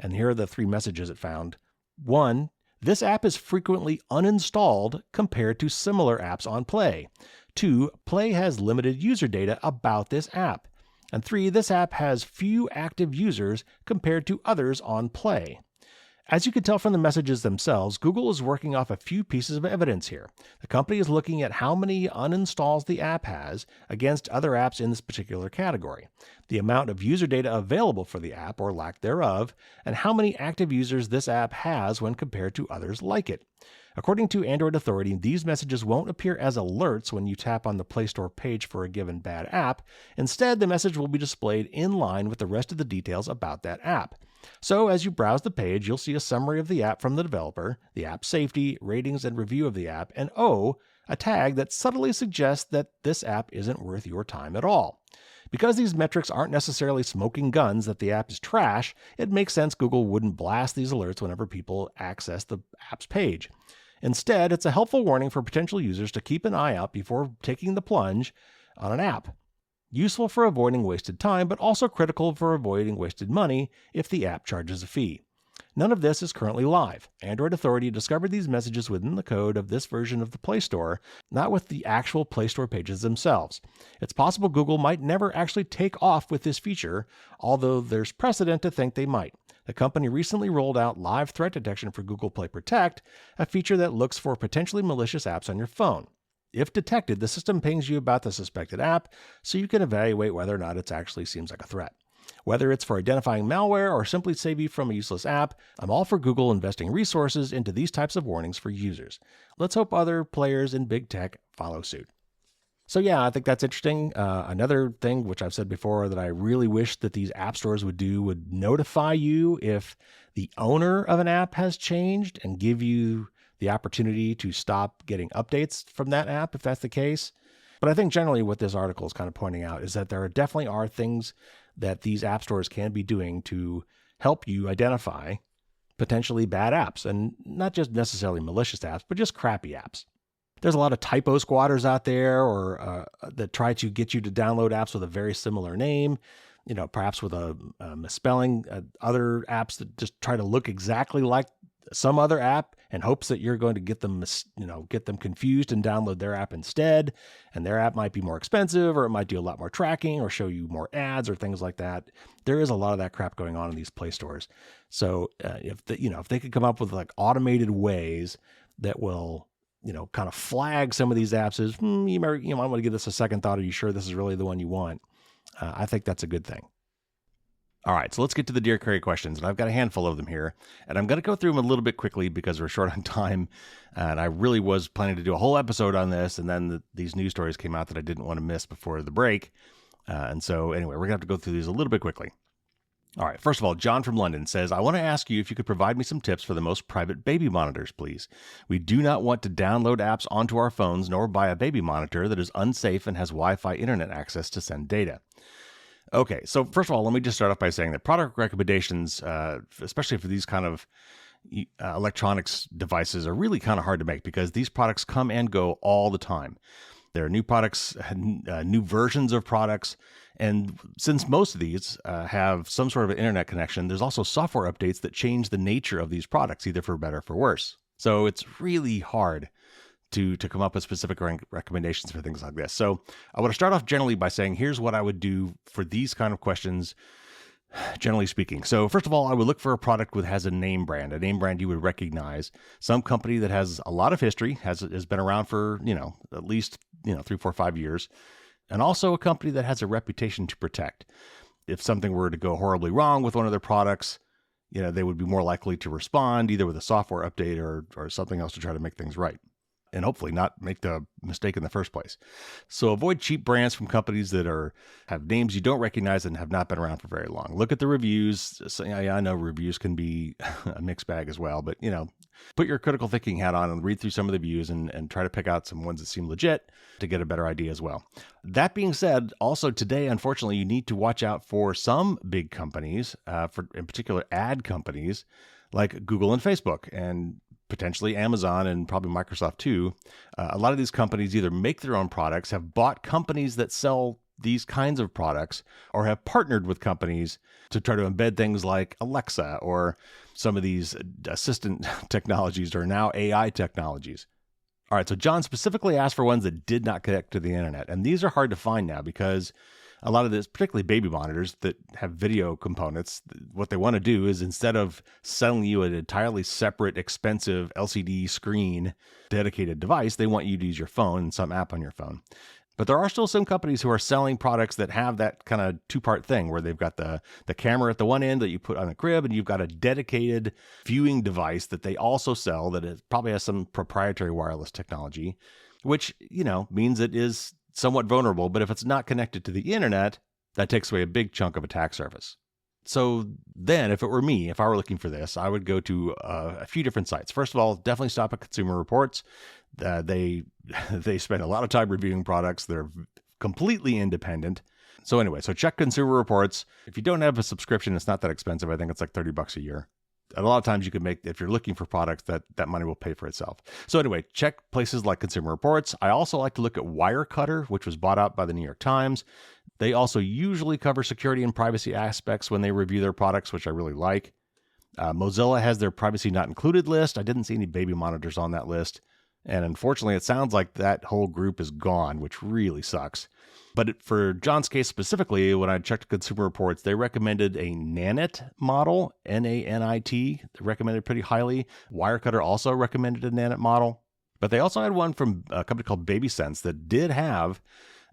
And here are the 3 messages it found. 1. This app is frequently uninstalled compared to similar apps on Play. 2. Play has limited user data about this app. And 3. This app has few active users compared to others on Play. As you can tell from the messages themselves, Google is working off a few pieces of evidence here. The company is looking at how many uninstalls the app has against other apps in this particular category, the amount of user data available for the app or lack thereof, and how many active users this app has when compared to others like it. According to Android Authority, these messages won't appear as alerts when you tap on the Play Store page for a given bad app. Instead, the message will be displayed in line with the rest of the details about that app. So as you browse the page, you'll see a summary of the app from the developer, the app safety, ratings, and review of the app, and a tag that subtly suggests that this app isn't worth your time at all. Because these metrics aren't necessarily smoking guns that the app is trash, it makes sense Google wouldn't blast these alerts whenever people access the app's page. Instead, it's a helpful warning for potential users to keep an eye out before taking the plunge on an app. Useful for avoiding wasted time, but also critical for avoiding wasted money if the app charges a fee. None of this is currently live. Android Authority discovered these messages within the code of this version of the Play Store, not with the actual Play Store pages themselves. It's possible Google might never actually take off with this feature, although there's precedent to think they might. The company recently rolled out live threat detection for Google Play Protect, a feature that looks for potentially malicious apps on your phone. If detected, the system pings you about the suspected app, so you can evaluate whether or not it actually seems like a threat. Whether it's for identifying malware or simply save you from a useless app, I'm all for Google investing resources into these types of warnings for users. Let's hope other players in big tech follow suit. So yeah, I think that's interesting. Another thing, which I've said before, that I really wish that these app stores would do would notify you if the owner of an app has changed and give you the opportunity to stop getting updates from that app if that's the case. But I think generally what this article is kind of pointing out is that there definitely are things that these app stores can be doing to help you identify potentially bad apps, and not just necessarily malicious apps, but just crappy apps. There's a lot of typo squatters out there or that try to get you to download apps with a very similar name, perhaps with a misspelling, other apps that just try to look exactly like some other app in hopes that you're going to get them confused and download their app instead. And their app might be more expensive, or it might do a lot more tracking or show you more ads or things like that. There is a lot of that crap going on in these Play stores. So if they could come up with like automated ways that will, kind of flag some of these apps as, you might want to give this a second thought. Are you sure this is really the one you want? I think that's a good thing. All right, so let's get to the Dear Carrie questions, and I've got a handful of them here, and I'm going to go through them a little bit quickly because we're short on time, and I really was planning to do a whole episode on this, and then these news stories came out that I didn't want to miss before the break, and so anyway, we're going to have to go through these a little bit quickly. All right, first of all, John from London says, I want to ask you if you could provide me some tips for the most private baby monitors, please. We do not want to download apps onto our phones nor buy a baby monitor that is unsafe and has Wi-Fi internet access to send data. Okay, so first of all, let me just start off by saying that product recommendations, especially for these kind of electronics devices, are really kind of hard to make because these products come and go all the time. There are new products, new versions of products, and since most of these have some sort of an internet connection, there's also software updates that change the nature of these products, either for better or for worse. So it's really hard to come up with specific recommendations for things like this. So I want to start off generally by saying, here's what I would do for these kind of questions, generally speaking. So first of all, I would look for a product that has a name brand you would recognize, some company that has a lot of history, has been around for, at least, 3, 4, 5 years, and also a company that has a reputation to protect. If something were to go horribly wrong with one of their products, they would be more likely to respond either with a software update or something else to try to make things right, and hopefully not make the mistake in the first place. So avoid cheap brands from companies that have names you don't recognize and have not been around for very long. Look at the reviews. So, I know reviews can be a mixed bag as well, but put your critical thinking hat on and read through some of the reviews and try to pick out some ones that seem legit to get a better idea as well. That being said, also today, unfortunately, you need to watch out for some big companies, in particular ad companies like Google and Facebook, and potentially Amazon and probably Microsoft too. A lot of these companies either make their own products, have bought companies that sell these kinds of products, or have partnered with companies to try to embed things like Alexa or some of these assistant technologies or now AI technologies. All right, so John specifically asked for ones that did not connect to the internet, and these are hard to find now because a lot of this, particularly baby monitors that have video components, what they want to do is instead of selling you an entirely separate, expensive LCD screen dedicated device, they want you to use your phone and some app on your phone. But there are still some companies who are selling products that have that kind of two-part thing where they've got the camera at the one end that you put on a crib, and you've got a dedicated viewing device that they also sell that probably has some proprietary wireless technology, which, means it is somewhat vulnerable, but if it's not connected to the internet, that takes away a big chunk of attack surface. So then, if it were me, if I were looking for this, I would go to a few different sites. First of all, definitely stop at Consumer Reports. They spend a lot of time reviewing products. They're completely independent. So anyway, so check Consumer Reports. If you don't have a subscription, it's not that expensive. I think it's like $30 a year. And a lot of times you can make, if you're looking for products, that money will pay for itself. So anyway, check places like Consumer Reports. I also like to look at Wirecutter, which was bought out by the New York Times. They also usually cover security and privacy aspects when they review their products, which I really like. Mozilla has their privacy not included list. I didn't see any baby monitors on that list. And unfortunately, it sounds like that whole group is gone, which really sucks. But for John's case specifically, when I checked Consumer Reports, they recommended a Nanit model, Nanit. They recommended pretty highly. Wirecutter also recommended a Nanit model. But they also had one from a company called BabySense that did have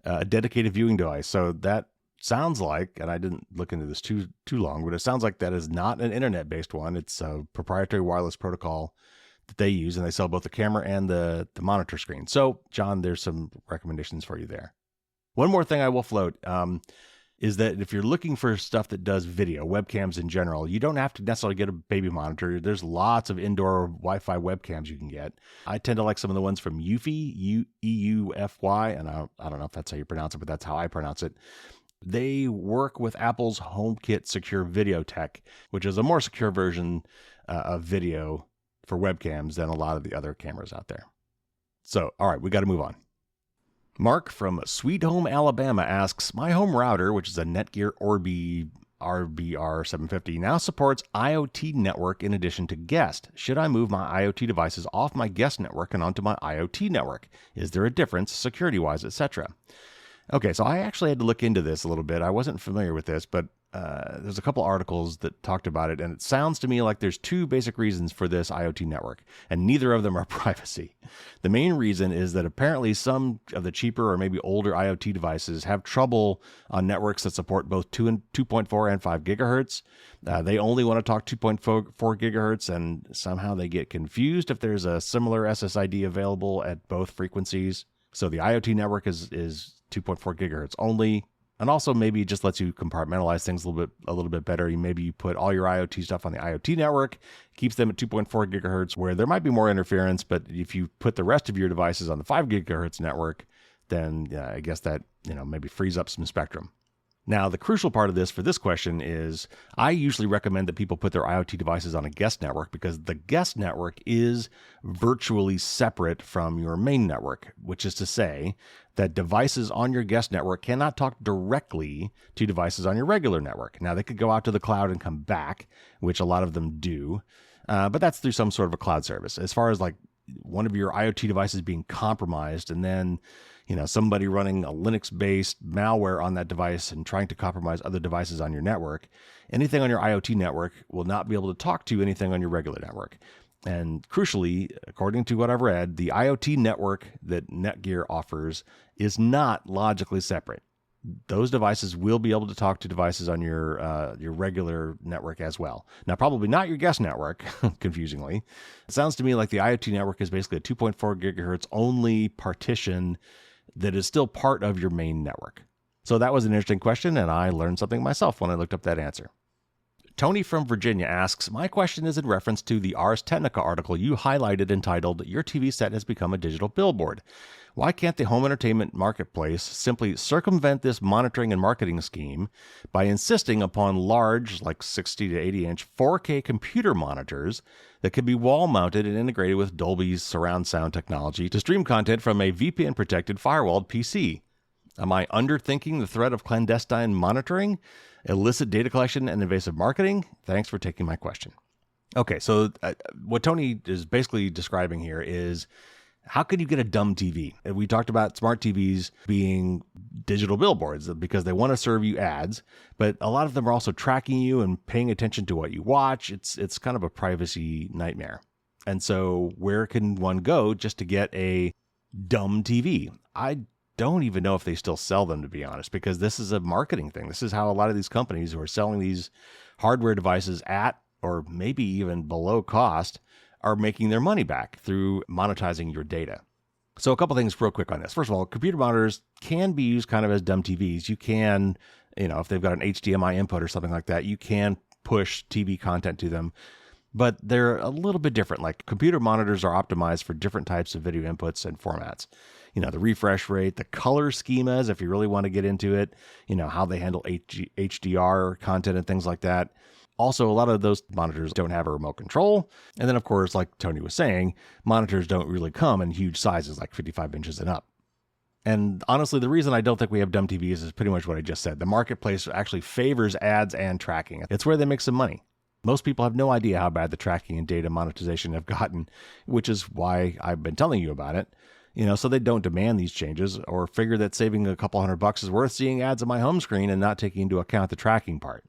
a dedicated viewing device. So that sounds like, and I didn't look into this too long, but it sounds like that is not an internet-based one. It's a proprietary wireless protocol that they use, and they sell both the camera and the monitor screen. So, John, there's some recommendations for you there. One more thing I will float is that if you're looking for stuff that does video, webcams in general, you don't have to necessarily get a baby monitor. There's lots of indoor Wi-Fi webcams you can get. I tend to like some of the ones from Eufy, E-U-F-Y, and I don't know if that's how you pronounce it, but that's how I pronounce it. They work with Apple's HomeKit Secure Video Tech, which is a more secure version of video for webcams than a lot of the other cameras out there. So, all right, we got to move on. Mark from Sweet Home, Alabama asks, my home router, which is a Netgear Orbi RBR750, now supports IoT network in addition to guest. Should I move my IoT devices off my guest network and onto my IoT network? Is there a difference security-wise, etc.? Okay, so I actually had to look into this a little bit. I wasn't familiar with this, but there's a couple articles that talked about it, and it sounds to me like there's two basic reasons for this IoT network, and neither of them are privacy. The main reason is that apparently some of the cheaper or maybe older IoT devices have trouble on networks that support both 2.4 and 5 gigahertz. They only want to talk 2.4 gigahertz, and somehow they get confused if there's a similar SSID available at both frequencies. So the IoT network is 2.4 gigahertz only. And also maybe it just lets you compartmentalize things a little bit better. Maybe you put all your IoT stuff on the IoT network, keeps them at 2.4 gigahertz, where there might be more interference. But if you put the rest of your devices on the 5 gigahertz network, then I guess that maybe frees up some spectrum. Now, the crucial part of this for this question is I usually recommend that people put their IoT devices on a guest network because the guest network is virtually separate from your main network, which is to say that devices on your guest network cannot talk directly to devices on your regular network. Now, they could go out to the cloud and come back, which a lot of them do, but that's through some sort of a cloud service. As far as like one of your IoT devices being compromised and then somebody running a Linux-based malware on that device and trying to compromise other devices on your network, anything on your IoT network will not be able to talk to anything on your regular network. And crucially, according to what I've read, the IoT network that Netgear offers is not logically separate. Those devices will be able to talk to devices on your regular network as well. Now, probably not your guest network, confusingly. It sounds to me like the IoT network is basically a 2.4 gigahertz only partition that is still part of your main network. So that was an interesting question, and I learned something myself when I looked up that answer. Tony from Virginia asks, my question is in reference to the Ars Technica article you highlighted entitled, Your TV Set Has Become a Digital Billboard. Why can't the home entertainment marketplace simply circumvent this monitoring and marketing scheme by insisting upon large, like 60 to 80-inch 4K computer monitors that can be wall-mounted and integrated with Dolby's surround sound technology to stream content from a VPN-protected firewalled PC? Am I underthinking the threat of clandestine monitoring, illicit data collection, and invasive marketing? Thanks for taking my question. Okay, so what Tony is basically describing here is how could you get a dumb TV? We talked about smart TVs being digital billboards because they want to serve you ads, but a lot of them are also tracking you and paying attention to what you watch. It's kind of a privacy nightmare. And so where can one go just to get a dumb TV? I don't even know if they still sell them, to be honest, because this is a marketing thing. This is how a lot of these companies who are selling these hardware devices at or maybe even below cost are making their money back through monetizing your data. So a couple things real quick on this. First of all, computer monitors can be used kind of as dumb TVs. You can, if they've got an HDMI input or something like that, you can push TV content to them. but they're a little bit different. Like computer monitors are optimized for different types of video inputs and formats. The refresh rate, the color schemas, if you really want to get into it, how they handle HDR content and things like that. Also, a lot of those monitors don't have a remote control. And then, of course, like Tony was saying, monitors don't really come in huge sizes like 55 inches and up. And honestly, the reason I don't think we have dumb TVs is pretty much what I just said. The marketplace actually favors ads and tracking. It's where they make some money. Most people have no idea how bad the tracking and data monetization have gotten, which is why I've been telling you about it. So they don't demand these changes or figure that saving a couple $100 is worth seeing ads on my home screen and not taking into account the tracking part.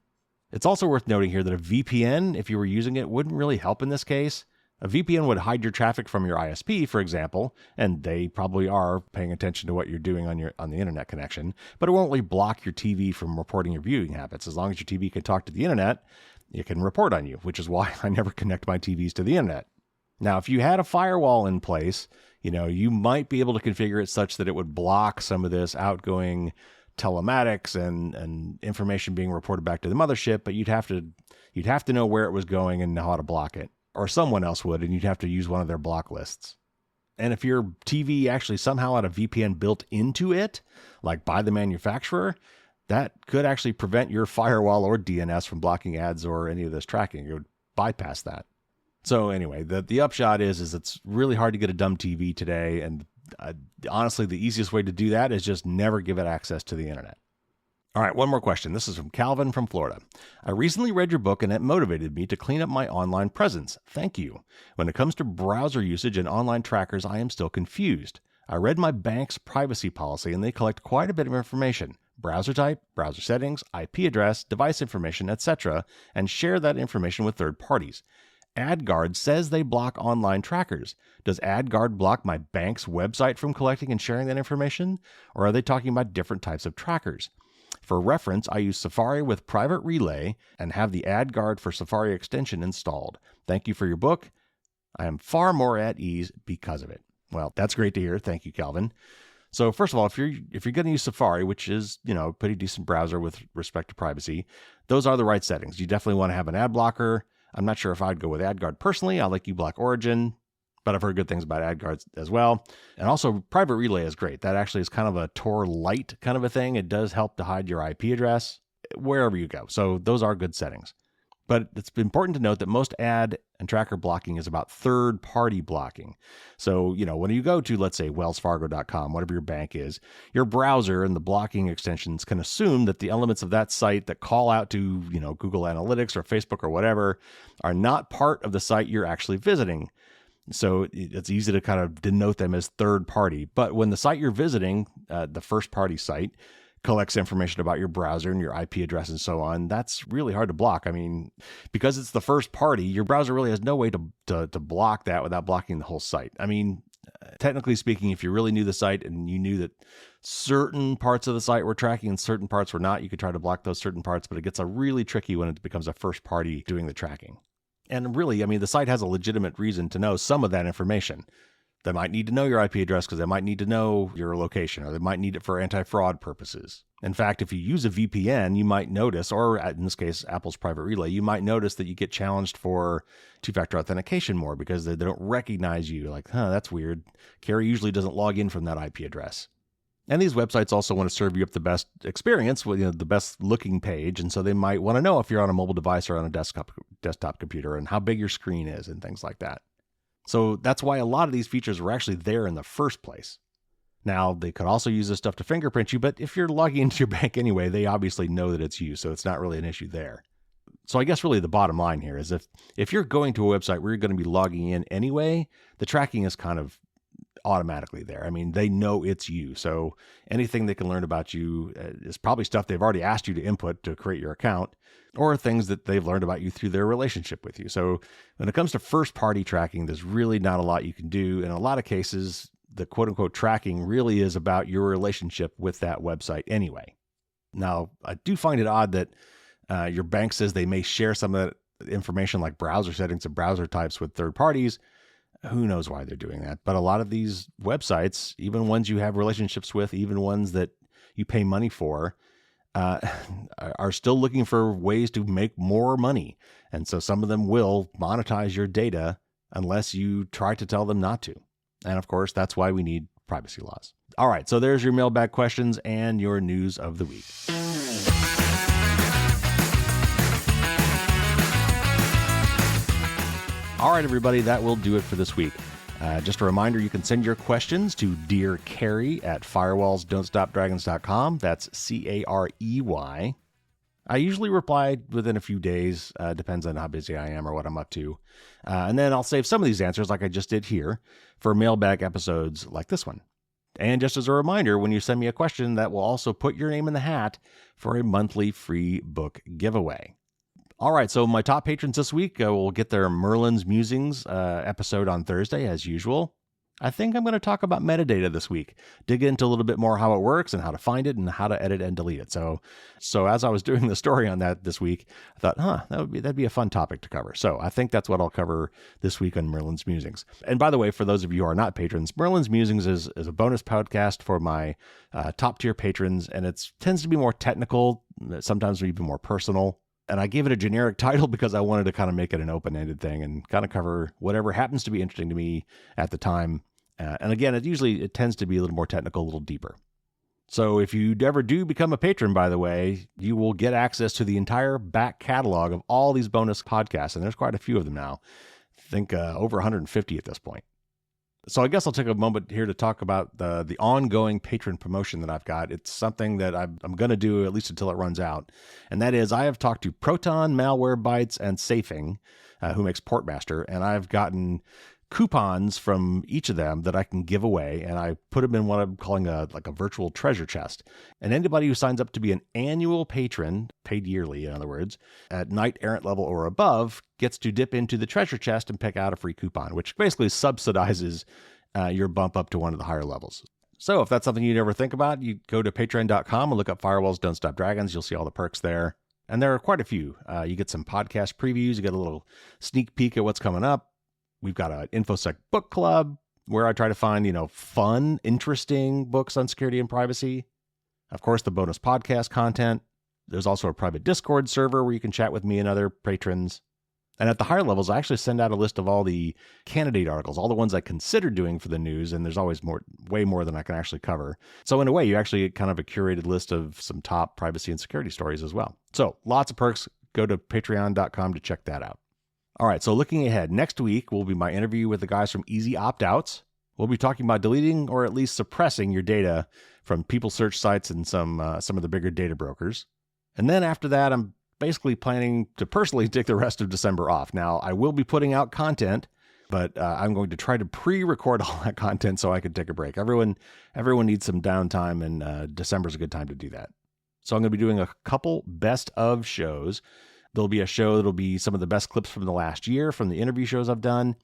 It's also worth noting here that a VPN, if you were using it, wouldn't really help in this case. A VPN would hide your traffic from your ISP, for example, and they probably are paying attention to what you're doing on the internet connection, but it won't really block your TV from reporting your viewing habits. As long as your TV can talk to the internet, it can report on you, which is why I never connect my TVs to the internet. Now, if you had a firewall in place, you might be able to configure it such that it would block some of this outgoing telematics and information being reported back to the mothership, but you'd have to know where it was going and know how to block it. Or someone else would, and you'd have to use one of their block lists. And if your TV actually somehow had a VPN built into it, like by the manufacturer, that could actually prevent your firewall or DNS from blocking ads or any of this tracking. It would bypass that. So anyway, the upshot is it's really hard to get a dumb TV today, and honestly, the easiest way to do that is just never give it access to the internet. All right, one more question. This is from Calvin from Florida. I recently read your book and it motivated me to clean up my online presence. Thank you. When it comes to browser usage and online trackers, I am still confused. I read my bank's privacy policy and they collect quite a bit of information: browser type, browser settings, IP address, device information, etc., and share that information with third parties. AdGuard says they block online trackers. Does AdGuard block my bank's website from collecting and sharing that information? Or are they talking about different types of trackers? For reference, I use Safari with Private Relay and have the AdGuard for Safari extension installed. Thank you for your book. I am far more at ease because of it. Well, that's great to hear. Thank you, Calvin. So first of all, if you're going to use Safari, which is, a pretty decent browser with respect to privacy, those are the right settings. You definitely want to have an ad blocker. I'm not sure if I'd go with AdGuard personally. I like uBlock Origin, but I've heard good things about AdGuard as well. And also, Private Relay is great. That actually is kind of a Tor light kind of a thing. It does help to hide your IP address wherever you go. So those are good settings. But it's important to note that most ad and tracker blocking is about third-party blocking. So, when you go to, let's say, wellsfargo.com, whatever your bank is, your browser and the blocking extensions can assume that the elements of that site that call out to, Google Analytics or Facebook or whatever are not part of the site you're actually visiting. So it's easy to kind of denote them as third-party. But when the site you're visiting, the first-party site, collects information about your browser and your IP address and so on, that's really hard to block. I mean, because it's the first party, your browser really has no way to block that without blocking the whole site. I mean, technically speaking, if you really knew the site and you knew that certain parts of the site were tracking and certain parts were not, you could try to block those certain parts, but it gets really tricky when it becomes a first party doing the tracking. And really, I mean, the site has a legitimate reason to know some of that information. They might need to know your IP address because they might need to know your location, or they might need it for anti-fraud purposes. In fact, if you use a VPN, you might notice, or in this case, Apple's Private Relay, you might notice that you get challenged for two-factor authentication more because they don't recognize you. Like, that's weird. Carrie usually doesn't log in from that IP address. And these websites also want to serve you up the best experience with the best looking page. And so they might want to know if you're on a mobile device or on a desktop computer and how big your screen is and things like that. So that's why a lot of these features were actually there in the first place. Now, they could also use this stuff to fingerprint you, but if you're logging into your bank anyway, they obviously know that it's you, so it's not really an issue there. So I guess really the bottom line here is if you're going to a website where you're going to be logging in anyway, the tracking is kind of automatically there. I mean, they know it's you, so anything they can learn about you is probably stuff they've already asked you to input to create your account, or things that they've learned about you through their relationship with you. So when it comes to first-party tracking, there's really not a lot you can do. In a lot of cases, the quote-unquote tracking really is about your relationship with that website anyway. Now, I do find it odd that your bank says they may share some of that information like browser settings and browser types with third parties. Who knows why they're doing that? But a lot of these websites, even ones you have relationships with, even ones that you pay money for, are still looking for ways to make more money. And so some of them will monetize your data unless you try to tell them not to. And of course, that's why we need privacy laws. All right, so there's your mailbag questions and your news of the week. All right, everybody, that will do it for this week. Just a reminder, you can send your questions to Dear Carey at firewallsdon'tstopdragons.com. That's Carey. I usually reply within a few days, depends on how busy I am or what I'm up to. And then I'll save some of these answers, like I just did here, for mailbag episodes like this one. And just as a reminder, when you send me a question, that will also put your name in the hat for a monthly free book giveaway. All right, so my top patrons this week will get their Merlin's Musings episode on Thursday, as usual. I think I'm going to talk about metadata this week, dig into a little bit more how it works and how to find it and how to edit and delete it. So as I was doing the story on that this week, I thought, that'd be a fun topic to cover. So I think that's what I'll cover this week on Merlin's Musings. And by the way, for those of you who are not patrons, Merlin's Musings is a bonus podcast for my top tier patrons, and it tends to be more technical, sometimes even more personal. And I gave it a generic title because I wanted to kind of make it an open-ended thing and kind of cover whatever happens to be interesting to me at the time. And again, it tends to be a little more technical, a little deeper. So if you ever do become a patron, by the way, you will get access to the entire back catalog of all these bonus podcasts. And there's quite a few of them now. I think over 150 at this point. So I guess I'll take a moment here to talk about the ongoing patron promotion that I've got. It's something that I'm going to do at least until it runs out. And that is, I have talked to Proton, Malwarebytes, and Safing, who makes Portmaster, and I've gotten coupons from each of them that I can give away, and I put them in what I'm calling a virtual treasure chest. And anybody who signs up to be an annual patron, paid yearly in other words, at Knight Errant level or above, gets to dip into the treasure chest and pick out a free coupon, which basically subsidizes your bump up to one of the higher levels. So if that's something you never think about, you go to patreon.com and look up Firewalls Don't Stop Dragons. You'll see all the perks there. And there are quite a few. You get some podcast previews. You get a little sneak peek at what's coming up. We've got an InfoSec book club where I try to find, fun, interesting books on security and privacy. Of course, the bonus podcast content. There's also a private Discord server where you can chat with me and other patrons. And at the higher levels, I actually send out a list of all the candidate articles, all the ones I considered doing for the news, and there's always way more than I can actually cover. So in a way, you actually get kind of a curated list of some top privacy and security stories as well. So lots of perks. Go to patreon.com to check that out. All right, so looking ahead, next week will be my interview with the guys from Easy Opt-Outs. We'll be talking about deleting or at least suppressing your data from people search sites and some of the bigger data brokers. And then after that, I'm basically planning to personally take the rest of December off. Now, I will be putting out content, but I'm going to try to pre-record all that content so I can take a break. Everyone needs some downtime, and December's a good time to do that. So I'm going to be doing a couple best of shows. There'll be a show that'll be some of the best clips from the last year from the interview shows I've done.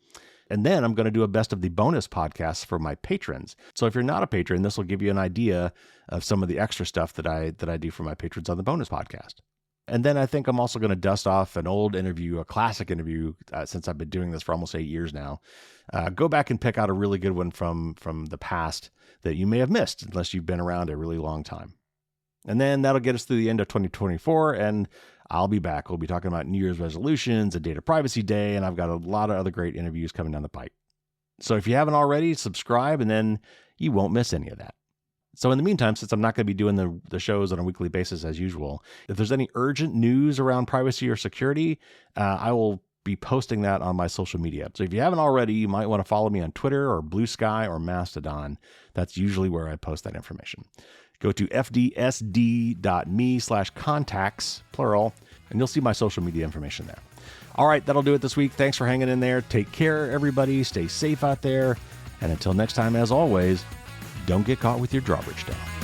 And then I'm going to do a best of the bonus podcasts for my patrons. So if you're not a patron, this will give you an idea of some of the extra stuff that I do for my patrons on the bonus podcast. And then I think I'm also going to dust off an old interview, a classic interview, since I've been doing this for almost 8 years now. Go back and pick out a really good one from the past that you may have missed unless you've been around a really long time. And then that'll get us through the end of 2024, and I'll be back. We'll be talking about New Year's resolutions, a Data Privacy Day, and I've got a lot of other great interviews coming down the pipe. So if you haven't already, subscribe, and then you won't miss any of that. So in the meantime, since I'm not going to be doing the shows on a weekly basis as usual, if there's any urgent news around privacy or security, I will be posting that on my social media. So if you haven't already, you might want to follow me on Twitter or Blue Sky or Mastodon. That's usually where I post that information. Go to fdsd.me/contacts, plural, and you'll see my social media information there. All right, that'll do it this week. Thanks for hanging in there. Take care, everybody. Stay safe out there. And until next time, as always, don't get caught with your drawbridge down.